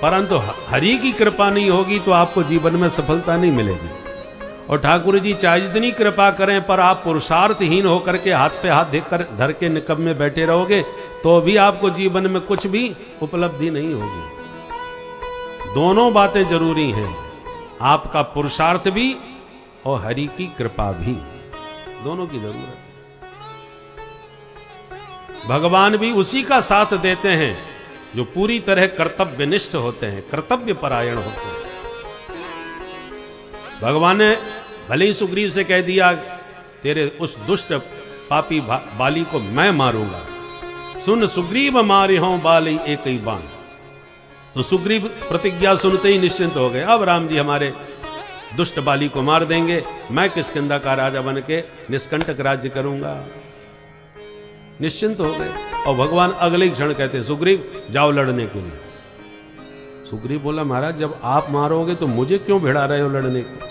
परंतु हरि की कृपा नहीं होगी तो आपको जीवन में सफलता नहीं मिलेगी। और ठाकुर जी चाहे जितनी कृपा करें पर आप पुरुषार्थहीन होकर के हाथ पे हाथ देकर धर के निकब में बैठे रहोगे तो भी आपको जीवन में कुछ भी उपलब्धि नहीं होगी। दोनों बातें जरूरी हैं, आपका पुरुषार्थ भी और हरि की कृपा भी, दोनों की जरूरत। भगवान भी उसी का साथ देते हैं जो पूरी तरह कर्तव्यनिष्ठ होते हैं, कर्तव्य परायण होते हैं। भगवान ने भले ही सुग्रीव से कह दिया तेरे उस दुष्ट पापी बाली को मैं मारूंगा, सुन सुग्रीव मारे हों बाली एक ही बाण, तो सुग्रीव प्रतिज्ञा सुनते ही निश्चिंत हो गए, अब राम जी हमारे दुष्ट बाली को मार देंगे, मैं किष्किंधा का राजा बन के निष्कंटक राज्य करूंगा। निश्चिंत हो गए। और भगवान अगले क्षण कहते सुग्रीव जाओ लड़ने के लिए। सुग्रीव बोला महाराज जब आप मारोगे तो मुझे क्यों भिड़ा रहे हो लड़ने को?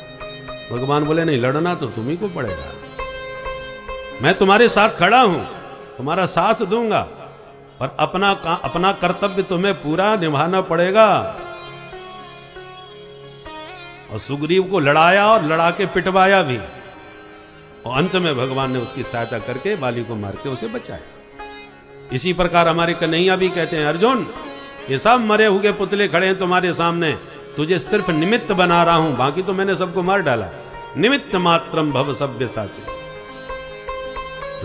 भगवान बोले नहीं, लड़ना तो तुम्ही को पड़ेगा, मैं तुम्हारे साथ खड़ा हूं, तुम्हारा साथ दूंगा, पर अपना कर्तव्य तुम्हें पूरा निभाना पड़ेगा। और सुग्रीव को लड़ाया और लड़ा के पिटवाया भी, और अंत में भगवान ने उसकी सहायता करके बाली को मार के उसे बचाया। इसी प्रकार हमारे कन्हैया भी कहते हैं अर्जुन ये सब मरे हुए पुतले खड़े हैं तुम्हारे सामने, तुझे सिर्फ निमित्त बना रहा हूं, बाकी तो मैंने सबको मार डाला। निमित्त मात्रम भव सव्यसाची।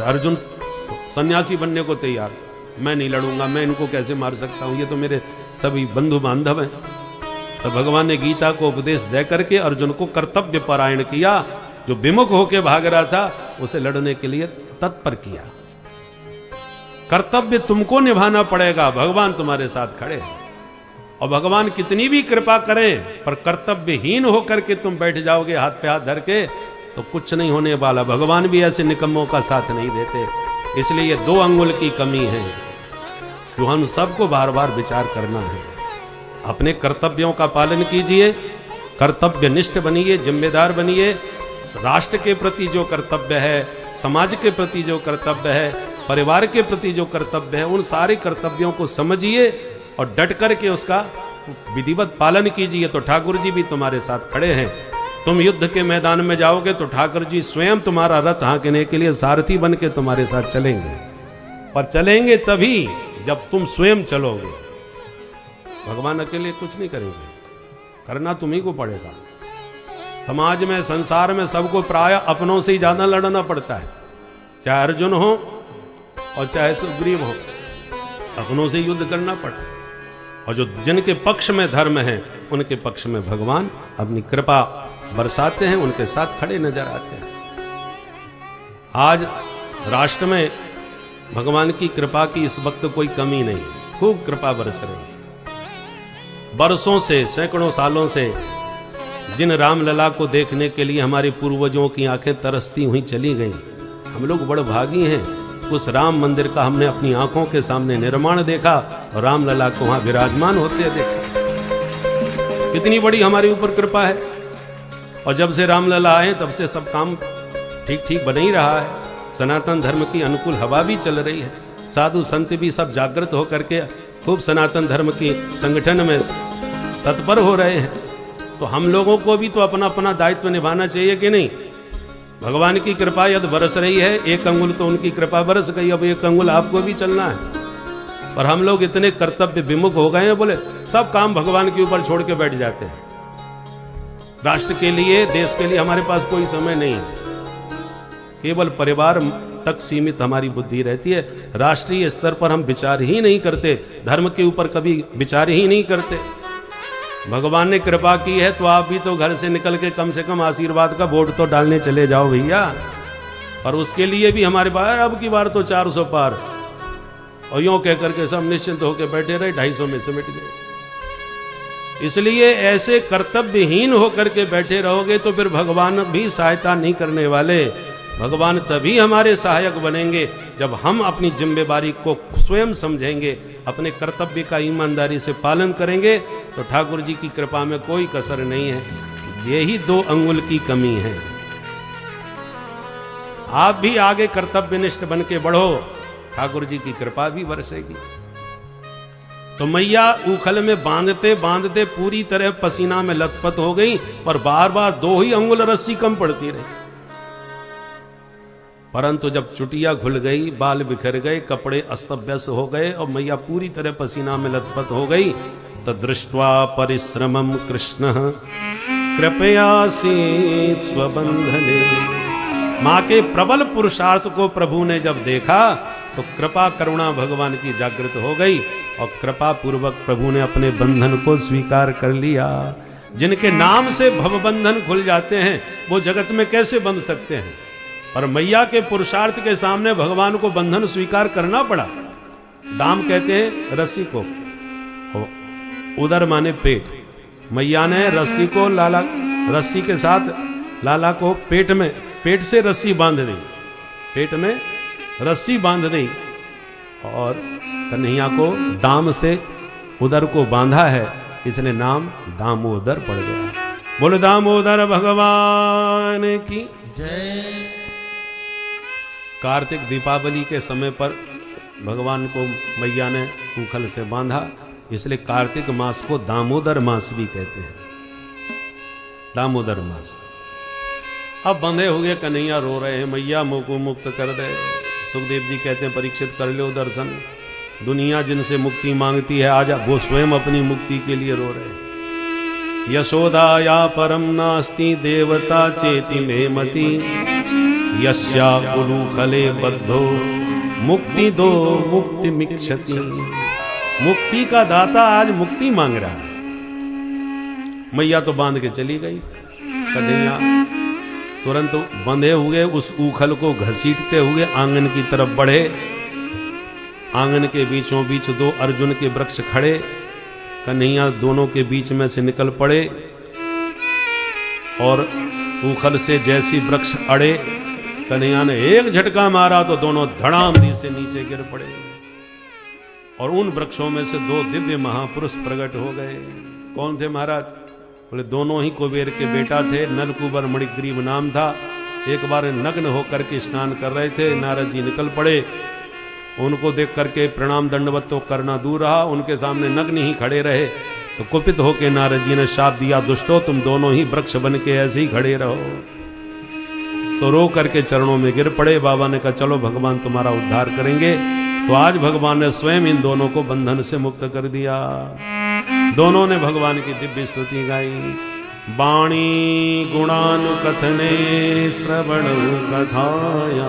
अर्जुन सन्यासी बनने को तैयार, मैं नहीं लड़ूंगा, मैं इनको कैसे मार सकता हूं, ये तो मेरे सभी बंधु बांधव हैं। तो भगवान ने गीता को उपदेश दे करके अर्जुन को कर्तव्य परायण किया, जो विमुख होके भाग रहा था उसे लड़ने के लिए तत्पर किया। कर्तव्य तुमको निभाना पड़ेगा, भगवान तुम्हारे साथ खड़े हैं। और भगवान कितनी भी कृपा करें पर कर्तव्यहीन होकर के तुम बैठ जाओगे हाथ पे हाथ धर के तो कुछ नहीं होने वाला। भगवान भी ऐसे निकम्मों का साथ नहीं देते। इसलिए ये 2 अंगुल की कमी है जो हम सबको बार बार विचार करना है। अपने कर्तव्यों का पालन कीजिए, कर्तव्यनिष्ठ बनिए, जिम्मेदार बनिए। राष्ट्र के प्रति जो कर्तव्य है, समाज के प्रति जो कर्तव्य है, परिवार के प्रति जो कर्तव्य है, उन सारे कर्तव्यों को समझिए और डट करके उसका विधिवत पालन कीजिए तो ठाकुर जी भी तुम्हारे साथ खड़े हैं। तुम युद्ध के मैदान में जाओगे तो ठाकुर जी स्वयं तुम्हारा रथ हाँकने के लिए सारथी बन के तुम्हारे साथ चलेंगे, पर चलेंगे तभी जब तुम स्वयं चलोगे। भगवान अकेले कुछ नहीं करेंगे, करना तुम्ही को पड़ेगा। समाज में, संसार में सबको प्राय अपनों से ही ज्यादा लड़ना पड़ता है, चाहे अर्जुन हो और चाहे सुग्रीव हो, अपनों से युद्ध करना पड़ा। और जो जिनके पक्ष में धर्म है उनके पक्ष में भगवान अपनी कृपा बरसाते हैं उनके साथ खड़े नजर आते हैं। आज राष्ट्र में भगवान की कृपा की इस वक्त कोई कमी नहीं, खूब कृपा बरस रही है। बरसों से, सैकड़ों सालों से जिन रामलला को देखने के लिए हमारे पूर्वजों की आंखें तरसती हुई चली गईं, हम लोग बड़े भागी हैं। उस राम मंदिर का हमने अपनी आंखों के सामने निर्माण देखा और रामलला को वहां विराजमान होते देखा। कितनी बड़ी हमारे ऊपर कृपा है। और जब से रामलला आए तब से सब काम ठीक ठीक बन ही रहा है। सनातन धर्म की अनुकूल हवा भी चल रही है। साधु संत भी सब जागृत होकर के खूब सनातन धर्म की संगठन में तत्पर हो रहे हैं। तो हम लोगों को भी तो अपना अपना दायित्व निभाना चाहिए कि नहीं। भगवान की कृपा यदि बरस रही है, एक अंगुल तो उनकी कृपा बरस गई, अब एक अंगुल आपको भी चलना है। पर हम लोग इतने कर्तव्य विमुख हो गए हैं, बोले सब काम भगवान के ऊपर छोड़ के बैठ जाते हैं। राष्ट्र के लिए, देश के लिए हमारे पास कोई समय नहीं है। केवल परिवार तक सीमित हमारी बुद्धि रहती है। राष्ट्रीय स्तर पर हम विचार ही नहीं करते, धर्म के ऊपर कभी विचार ही नहीं करते। भगवान ने कृपा की है तो आप भी तो घर से निकल के कम से कम आशीर्वाद का वोट तो डालने चले जाओ भैया। और उसके लिए भी हमारे पास अब की बार तो 400 पार, और यूं कह करके सब निश्चिंत होकर बैठे रहे, 250 में सिमट गए। इसलिए ऐसे कर्तव्यहीन होकर के बैठे रहोगे तो फिर भगवान भी सहायता नहीं करने वाले। भगवान तभी हमारे सहायक बनेंगे जब हम अपनी जिम्मेदारी को स्वयं समझेंगे, अपने कर्तव्य का ईमानदारी से पालन करेंगे। तो ठाकुर जी की कृपा में कोई कसर नहीं है। यही 2 अंगुल की कमी है। आप भी आगे कर्तव्यनिष्ठ बन के बढ़ो, ठाकुर जी की कृपा भी बरसेगी। तो मैया उखल में बांधते बांधते पूरी तरह पसीना में लथपथ हो गई, पर बार बार 2 ही अंगुल रस्सी कम पड़ती रही। परंतु जब चुटिया खुल गई, बाल बिखर गए, कपड़े अस्त व्यस्त हो गए और मैया पूरी तरह पसीना में लथपथ हो गई, तो दृष्ट्वा परिश्रमम कृष्ण कृपयासीत स्वबंधने। मां के प्रबल पुरुषार्थ को प्रभु ने जब देखा तो कृपा करुणा भगवान की जागृत हो गई और कृपा पूर्वक प्रभु ने अपने बंधन को स्वीकार कर लिया। जिनके नाम से भवबंधन खुल जाते हैं वो जगत में कैसे बंध सकते हैं। पर मैया के पुरुषार्थ के सामने भगवान को बंधन स्वीकार करना पड़ा। दाम कहते हैं रस्सी को, उदर माने पेट। मैया ने रस्सी को लाला, रस्सी के साथ लाला को पेट से रस्सी बांध दी, पेट में रस्सी बांध दी और कन्हैया को दाम से उदर को बांधा है, इसलिए नाम दामोदर पड़ गया। बोलो दामोदर भगवान की जय। कार्तिक दीपावली के समय पर भगवान को मैया ने उखल से बांधा, इसलिए कार्तिक मास को दामोदर मास भी कहते हैं। दामोदर मास। अब बंधे हुए कन्हैया रो रहे हैं, मैया मुँह को मुक्त कर दे। सुखदेव जी कहते हैं परीक्षित कर लो दर्शन, दुनिया जिनसे मुक्ति मांगती है आज वो स्वयं अपनी मुक्ति के लिए रो रहे हैं। यशोदा या परम नास्ति देवता चेति में मति, यस्या उलूखले बद्धो मुक्ति दो मुक्ति मिक्षति। मुक्ति का दाता आज मुक्ति मांग रहा है। मैया तो बांध के चली गई। कन्हैया तुरंत बंधे हुए उस उखल को घसीटते हुए आंगन की तरफ बढ़े। आंगन के बीचों बीच 2 अर्जुन के वृक्ष खड़े, कन्हैया दोनों के बीच में से निकल पड़े और उखल से जैसी वृक्ष अड़े, कन्हैया ने एक झटका मारा तो दोनों धड़ाम दी से नीचे गिर पड़े और उन वृक्षों में से 2 दिव्य महापुरुष प्रकट हो गए। कौन थे महाराज? बोले दोनों ही कुबेर के बेटा थे, नलकुबर मणिग्रीव नाम था। एक बार नग्न होकर के स्नान कर रहे थे, नारद जी निकल पड़े। उनको देख करके प्रणाम दंडवत तो करना दूर रहा, उनके सामने नग्न ही खड़े रहे। तो कुपित होकर नारद जी ने शाप दिया, दुष्टो तुम दोनों ही वृक्ष बन के ऐसे ही खड़े रहो। तो रो करके चरणों में गिर पड़े। बाबा ने कहा चलो भगवान तुम्हारा उद्धार करेंगे। तो आज भगवान ने स्वयं इन दोनों को बंधन से मुक्त कर दिया। दोनों ने भगवान की दिव्य स्तुति गाई। वाणी गुणानुकथने श्रवण कथाया,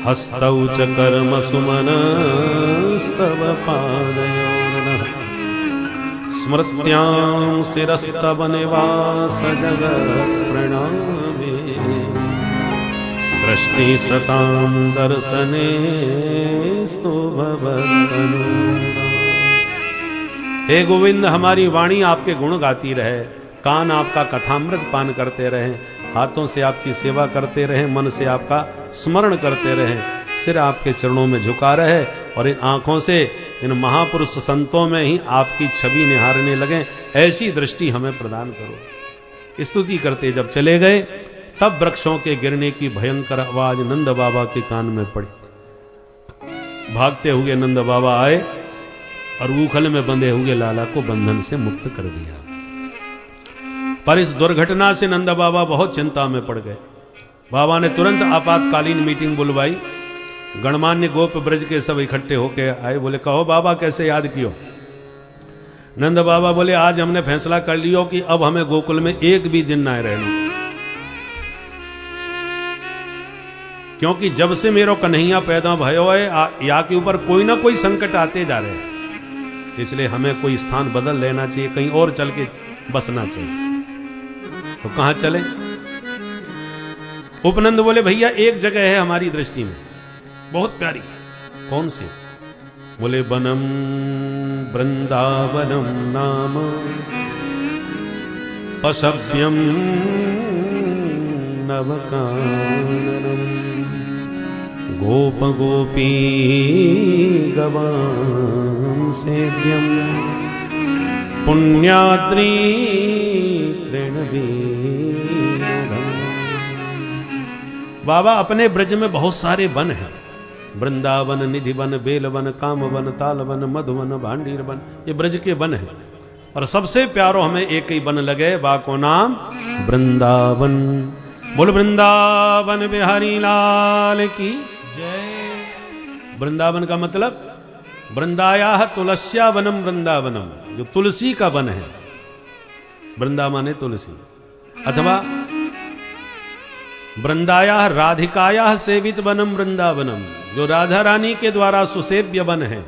हस्तौ च कर्म सुमन स्तव पादयोर्नः, स्मृत्यां शिरस्तव निवास जगत् प्रणामे दृष्टि सतां दर्शने स्तु भवतनु। हे गोविंद, हमारी वाणी आपके गुण गाती रहे, कान आपका कथामृत पान करते रहे, हाथों से आपकी सेवा करते रहे, मन से आपका स्मरण करते रहे, सिर आपके चरणों में झुका रहे और इन आंखों से इन महापुरुष संतों में ही आपकी छवि निहारने लगे। ऐसी दृष्टि हमें प्रदान करो। स्तुति करते जब चले गए तब वृक्षों के गिरने की भयंकर आवाज नंद बाबा के कान में पड़ी। भागते हुए नंद बाबा आए और ऊखल में बंधे हुए लाला को बंधन से मुक्त कर दिया। पर इस दुर्घटना से नंद बाबा बहुत चिंता में पड़ गए। बाबा ने तुरंत आपातकालीन मीटिंग बुलवाई। गणमान्य गोप ब्रज के सब इकट्ठे होके आए। बोले, कहो बाबा कैसे याद कियो? नंद बाबा बोले, आज हमने फैसला कर लियो कि अब हमें गोकुल में एक भी दिन ना रहना, क्योंकि जब से मेरो कन्हैया पैदा भयो है या के ऊपर कोई ना कोई संकट आते जा रहे हैं, इसलिए हमें कोई स्थान बदल लेना चाहिए, कहीं और चल के बसना चाहिए। तो कहां चले? उपनंद बोले, भैया एक जगह है हमारी दृष्टि में बहुत प्यारी। कौन सी? बोले, वनम वृंदावनम नाम पशव्यम नवकाननम गोप गोपी गवां सेव्यम पुण्याद्री तृणवीरम। बाबा, अपने ब्रज में बहुत सारे वन हैं। वृंदावन, निधिवन, बेलवन, कामवन, तालवन, मधुवन, भांडीर वन, ये ब्रज के वन हैं। और सबसे प्यारो हमें एक ही वन लगे, बाको नाम वृंदावन। बोल वृंदावन बिहारी लाल की जय। वृंदावन का मतलब वृंदाया तुलस्या वनम वृंदावनम, जो तुलसी का वन है। वृंदावन है तुलसी। अथवा वृंदाया राधिकाया सेवित वनम वृंदावनम, जो राधा रानी के द्वारा सुसेव्य वन है।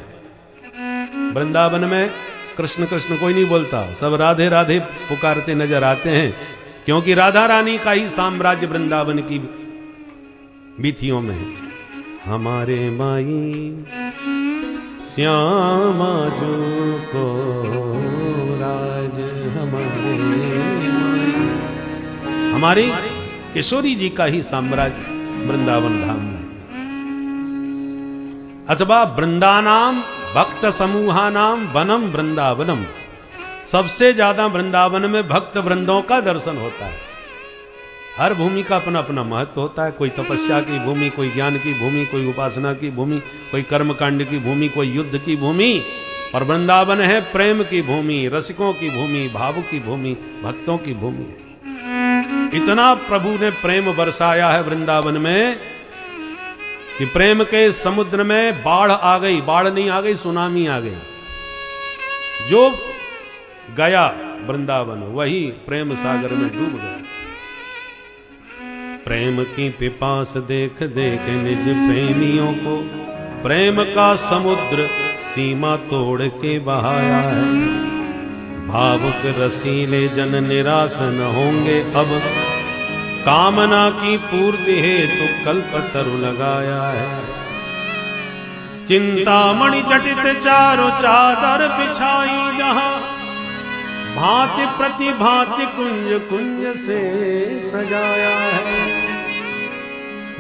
वृंदावन में कृष्ण कृष्ण कोई नहीं बोलता, सब राधे राधे पुकारते नजर आते हैं, क्योंकि राधा रानी का ही साम्राज्य वृंदावन की बीथियों में है। हमारे माई श्यामा जो को राज, हमारी किशोरी जी का ही साम्राज्य वृंदावन धाम में। अथवा वृंदानाम भक्त समूहानाम वनम वृंदावनम, सबसे ज्यादा वृंदावन में भक्त वृंदों का दर्शन होता है। हर भूमि का अपना अपना महत्व होता है। कोई तपस्या की भूमि, कोई ज्ञान की भूमि, कोई उपासना की भूमि, कोई कर्मकांड की भूमि, कोई युद्ध की भूमि। और वृंदावन है प्रेम की भूमि, रसिकों की भूमि, भावुक की भूमि, भक्तों की भूमि। इतना प्रभु ने प्रेम बरसाया है वृंदावन में कि प्रेम के समुद्र में बाढ़ आ गई। बाढ़ नहीं आ गई, सुनामी आ गई। जो गया वृंदावन वही प्रेम सागर में डूब गया। प्रेम की पिपास देख देख निज प्रेमियों को प्रेम का समुद्र सीमा तोड़ के बहाया है। भावुक रसीले जन निराश न होंगे अब, कामना की पूर्ति हेतु कल्पतरु लगाया है। चिंतामणि जटित चारों चादर बिछाई जहां, भांति प्रतिभांति कुंज कुंज से सजाया है।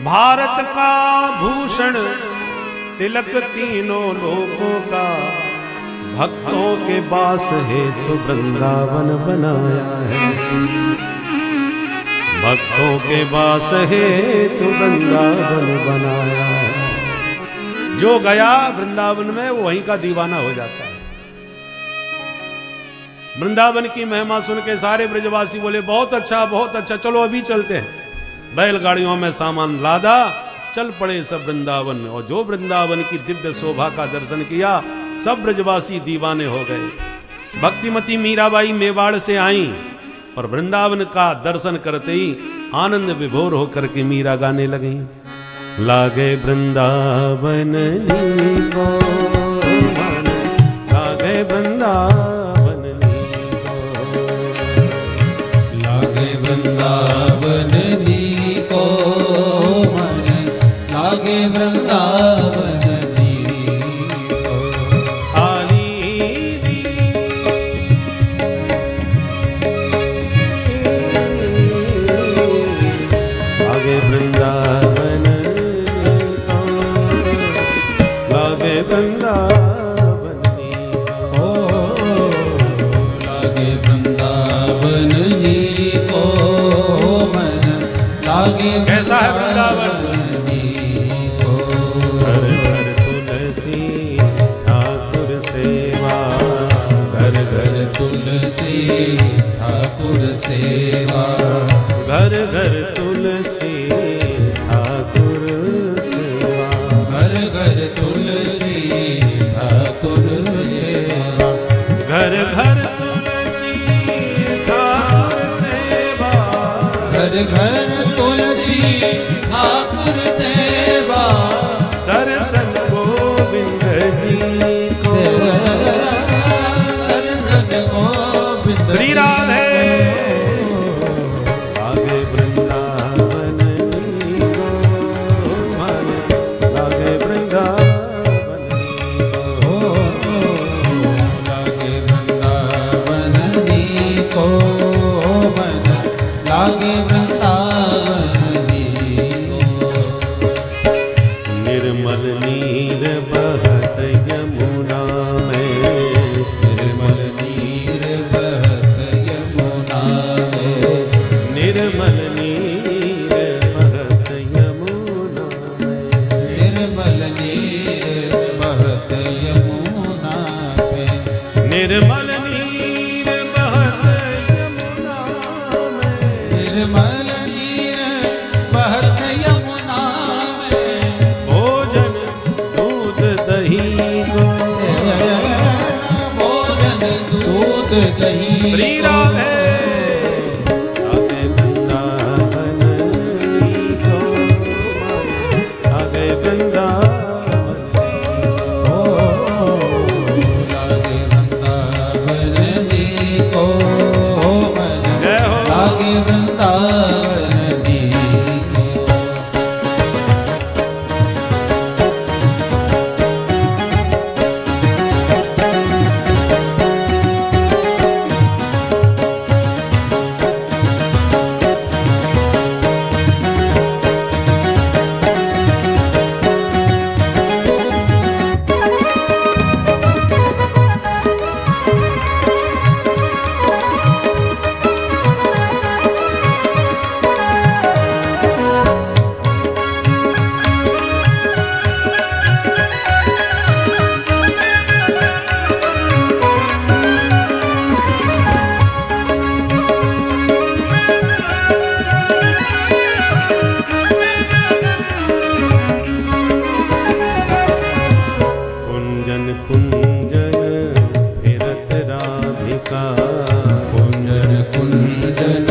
भारत का भूषण तिलक तीनों लोकों का, भक्तों के वास हेतु वृंदावन बनाया है। भक्तों के वास हेतु वृंदावन बनाया है। जो गया वृंदावन में वो वहीं का दीवाना हो जाता है। वृंदावन की महिमा सुन के सारे ब्रजवासी बोले, बहुत अच्छा बहुत अच्छा, चलो अभी चलते हैं। बैलगाड़ियों में सामान लादा, चल पड़े सब वृंदावन। और जो वृंदावन की दिव्य शोभा का दर्शन किया, सब ब्रजवासी दीवाने हो गए। भक्तिमती मीराबाई मेवाड़ से आई और वृंदावन का दर्शन करते ही आनंद विभोर होकर के मीरा गाने लगी। लागे वृंदावन को मन, लागे वृंदावन वृंदावन नी को मन लागे वृंदावन नी को लागे वृंदावन को लागे वृंदावन ओ लागे वृंदावन नी को मन लागे कैसा है वृंदावन? नी को घर घर तुलसी ठाकुर सेवा, घर घर तुलसी ठाकुर सेवा, घर घर तुलसी ठाकुर सेवा, घर घर तुलसी ठाकुर सेवा, घर घर तुलसी ठाकुर सेवा, घर घर तुलसी ठाकुर सेवा, दर्शन गोविंद जी को, दर्शन गोविंद श्री राधे लागे वृंदावन को मन लागे वृंदावन को लागे वृंदावन नी को मन लागे वृंदावन नी को निर्मल नीर बहत यमुना में, निर्मल नीर बहत यमुना में, निर्मल नीर बहत यमुना में, निर्मल नीर बहत यमुना पे, निर्मल नीर बहत यमुना में, निर्मल नीर बहत यमुना में, भोजन दूध दही को, भोजन दूध दही श्री राधे लागे वृंदावन को लागे वृंदावन ओ लागे वृंदावन नी को मन जय हो। लागे वृंदावन नी को कुंजन कुंजन फिरत राधिका, कुंजन कुंजन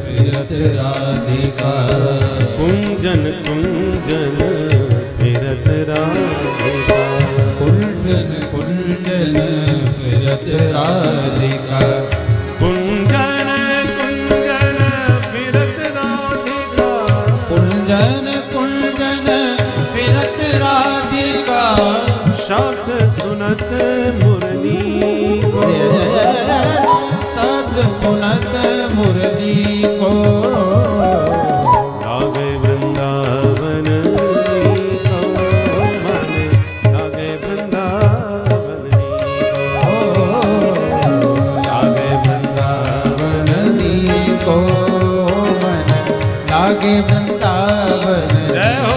फिरत राधिका, कुंजन कुंजन फिरत राधिका, कुंजन कुंजन फिरत राधिका, कुंजन कुंजन फिरत राधिका, कुंजन कुंजन फिरत राधिका, शब्द सुनत मुरली को, शब्द सुनत मुरली को लागे वृंदावन को मन लागे वृंदावन को लागे वृंदावन वृंदावन को मन लागे वृंदावन जय हो।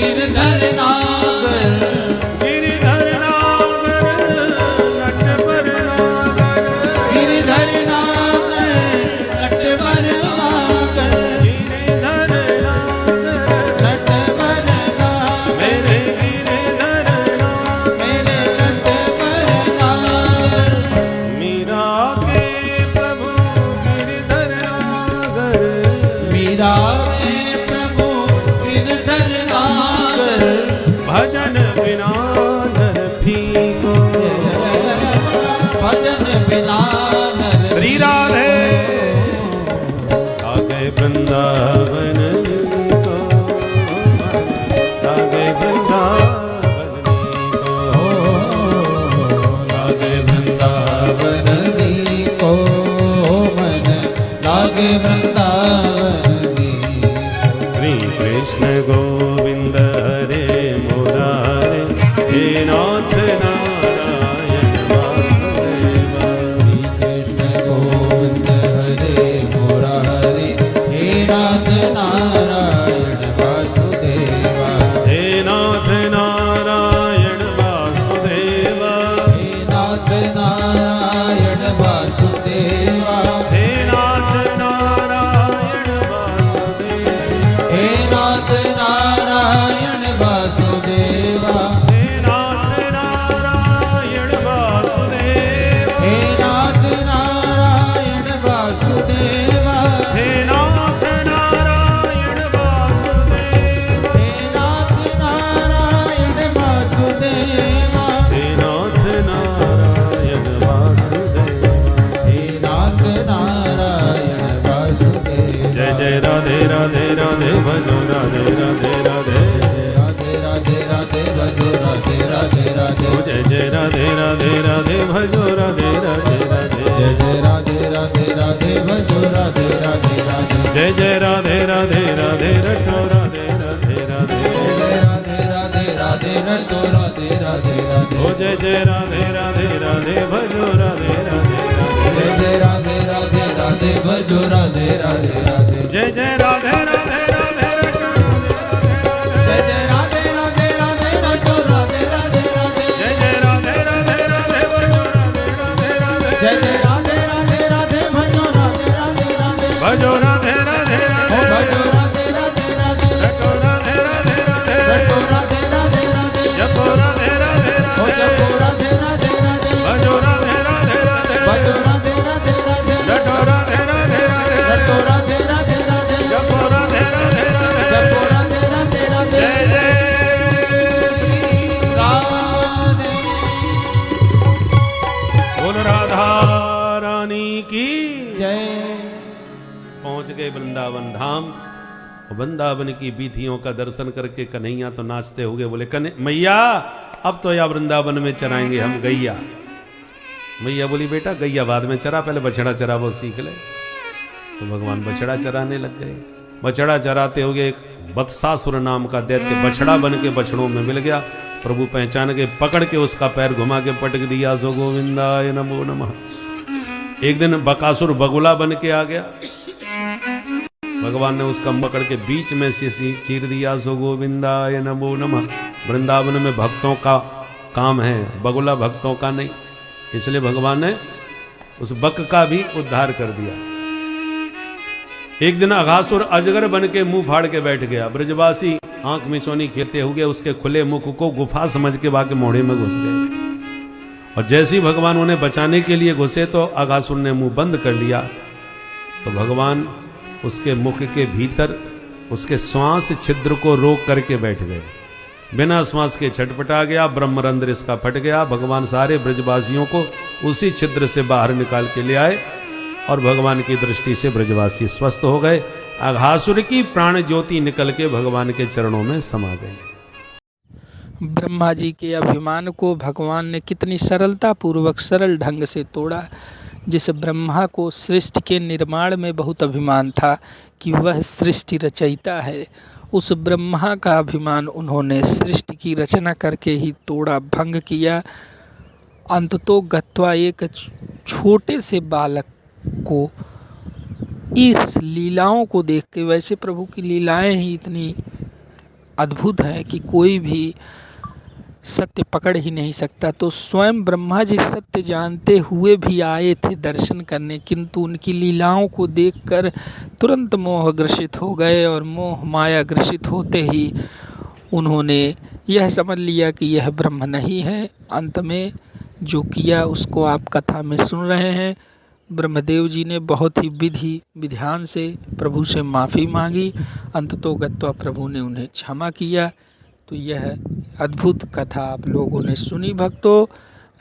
गिरधर नागर गिरधर नागर नटवर नागर गिरधर नागर नटवर नागर गिरधर नागर नटवर नागर मेरे गिरधर नागर मेरे नटवर नागर मीरा के प्रभु गिरधर नागर मीरा के प्रभु गिरधर नागर भजन बिना नर फीको भजन बिना नर श्री राधे आगे वृंदावन को आगे वृंदावन को लागे वृंदावन दी को मन लागे वृंदावन दी श्री कृष्ण गोविंद हरे मुरारे हे नाथ नारायण वासुदेवा श्री कृष्ण गोविंद हरे मुरारे हे नाथ नारायण वासुदेवा हे नाथ नारायण वासुदेवा हे नाथ नारायण वासुदेवा हे नाथ नारायण वासुदेवा हे नाथ नारायण वासुदेवा हे नाथ नारायण वासुदेवा हे नाथ नारायण वासुदेवा हे नाथ नारायण वासुदेवा हे नाथ नारायण वासुदेवा हे नाथ नारायण वासुदेवा हे नाथ नारायण वासुदेवा जय जय राधे राधे राधे भजो राधे राधे राधे राधे राधे राधे भजो राधे राधे राधे ओ जय जय राधे राधे राधे भजो राधे राधे राधे जय जय राधे राधे राधे भजो राधे राधे राधे जय जय राधे राधे राधे रटो राधे राधे राधे जय राधे राधे राधे रटो राधे राधे राधे ओ जय जय राधे राधे राधे भजो राधे राधे राधे जय जय राधे राधे राधे भजो राधे राधे राधे जय जय राधे राधे राधे रटो जय जय राधे राधे राधे रटो राधे राधे राधे जय जय राधे राधे राधे भजो राधे राधे राधे जय जय राधे राधे राधे भजो राधे राधे राधे भजो राधे राधे ओ राधे भजो राधे राधे राधे रटो राधे राधे राधे रटो राधे राधे राधे जपो राधे राधे ओ राधे जपो राधे राधे राधे भजो राधे राधे राधे भजो राधे राधे राधे रटो राधे राधे राधे रटो राधे राधे राधे जपो राधे राधे राधे जपो राधे राधे राधे जय जय श्री राधे बोल राधा रानी की जय पहुंच गए वृंदावन धाम। वृंदावन की बीथियों का दर्शन करके कन्हैया तो नाचते हुए बोले मैया अब तो या वृंदावन में चराएंगे हम गैया। मैया बोली बेटा गैया बाद में चरा, पहले बछड़ा चरा वो सीख ले। तो भगवान बछड़ा चराने लग गए। बछड़ा चराते हुए एक बत्सासुर नाम का दैत्य बछड़ा बन के बछड़ों में मिल गया। प्रभु पहचान के पकड़ के उसका पैर घुमा के पटक दिया। सो गोविंदाय नमो नमः। एक दिन बकासुर बगुला बन के आ गया। भगवान ने उसका पकड़ के बीच में से चीर दिया। सो गोविंदाय नमो नमः। वृंदावन में भक्तों का काम है, बगुला भक्तों का नहीं, इसलिए भगवान ने उस बक का भी उद्धार कर दिया। एक दिन अघासुर अजगर बन के मुंह फाड़ के बैठ गया। ब्रजवासी आंख मिचौनी खेलते हुए उसके खुले मुख को गुफा समझ के बाके मोढ़े में घुस गए। और जैसे ही भगवान उन्हें बचाने के लिए घुसे तो अघासुर ने मुंह बंद कर लिया। तो भगवान उसके मुख के भीतर उसके श्वास छिद्र को रोक करके बैठ गए। बिना श्वास के छटपटा गया, ब्रह्मरंध्र इसका फट गया। भगवान सारे ब्रजवासियों को उसी छिद्र से बाहर निकाल के ले आए और भगवान की दृष्टि से ब्रजवासी स्वस्थ हो गए। अघासुर की प्राण ज्योति निकल के भगवान के चरणों में समा गई। ब्रह्मा जी के अभिमान को भगवान ने कितनी सरलता पूर्वक सरल ढंग से तोड़ा। जिस ब्रह्मा को सृष्टि के निर्माण में बहुत अभिमान था कि वह सृष्टि रचयिता है, उस ब्रह्मा का अभिमान उन्होंने सृष्टि की रचना करके ही तोड़ा, भंग किया। अंततो गत्वा एक छोटे से बालक को इस लीलाओं को देख के, वैसे प्रभु की लीलाएं ही इतनी अद्भुत हैं कि कोई भी सत्य पकड़ ही नहीं सकता। तो स्वयं ब्रह्मा जी सत्य जानते हुए भी आए थे दर्शन करने, किंतु उनकी लीलाओं को देखकर तुरंत मोह ग्रसित हो गए, और मोह माया ग्रसित होते ही उन्होंने यह समझ लिया कि यह ब्रह्म नहीं है। अंत में जो किया उसको आप कथा में सुन रहे हैं। ब्रह्मदेव जी ने बहुत ही विधान से प्रभु से माफ़ी मांगी, अंततोगत्वा प्रभु ने उन्हें क्षमा किया। तो यह अद्भुत कथा आप लोगों ने सुनी भक्तों,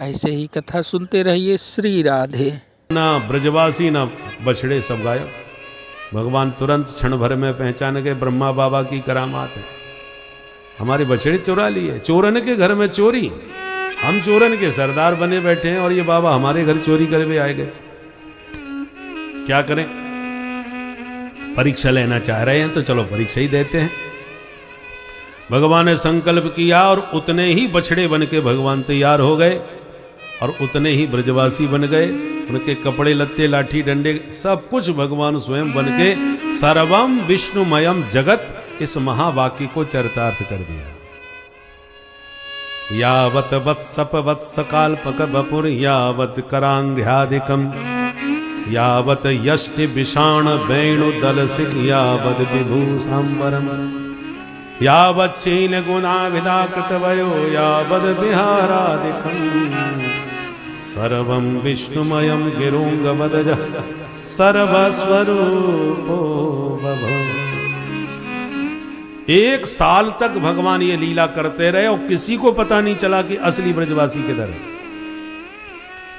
ऐसे ही कथा सुनते रहिए। श्री राधे। ना ब्रजवासी ना बछड़े सब गायब। भगवान तुरंत क्षण भर में पहचान गए ब्रह्मा बाबा की करामात है। हमारे बछड़े चुरा लिए, चोरन के घर में चोरी, हम चोरन के सरदार बने बैठे हैं और ये बाबा हमारे घर चोरी करे हुए आए गए। क्या करें, परीक्षा लेना चाह रहे हैं तो चलो परीक्षा ही देते हैं। भगवान ने संकल्प किया और उतने ही बछड़े बन के भगवान तैयार हो गए और उतने ही ब्रजवासी बन गए। उनके कपड़े लत्ते लाठी डंडे सब कुछ भगवान स्वयं बन के सर्वम विष्णुमयम जगत इस महावाक्य को चरितार्थ कर दिया। यावत वत्सप वत्सकाल्पक बपुर यावत करांग्र्यादिकम यावत यष्टि विषाण वेणु दल सिख यावत विभूषांबरम यावत चीन गुणा विदा कृतवयो यावद विहारादिकम सर्वं विष्णुमयं गिरोंगवदज सर्वस्वरूपो बभो। 1 साल तक भगवान ये लीला करते रहे और किसी को पता नहीं चला कि असली ब्रजवासी किधर है।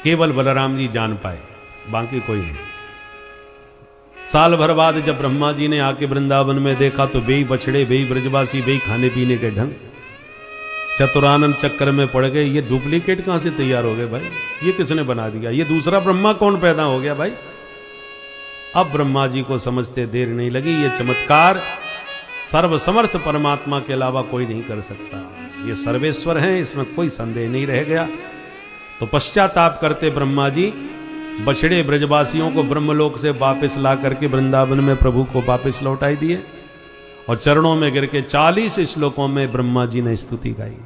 केवल बलराम जी जान पाए, बाकी कोई नहीं। साल भर बाद जब ब्रह्मा जी ने आके वृंदावन में देखा तो बेई बछड़े, बेई ब्रजवासी, बेई खाने पीने के ढंग, चतुरानंद चक्कर में पड़ गए। ये डुप्लीकेट कहां से तैयार हो गए भाई, ये किसने बना दिया, ये दूसरा ब्रह्मा कौन पैदा हो गया भाई। अब ब्रह्मा जी को समझते देर नहीं लगी, ये चमत्कार सर्वसमर्थ परमात्मा के अलावा कोई नहीं कर सकता। ये सर्वेश्वर हैं, इसमें कोई संदेह नहीं रह गया। तो पश्चाताप करते ब्रह्मा जी बछड़े ब्रजवासियों को ब्रह्मलोक से वापस ला करके वृंदावन में प्रभु को वापस लौटाई दिए और चरणों में गिर के 40 श्लोकों में ब्रह्मा जी ने स्तुति गाई।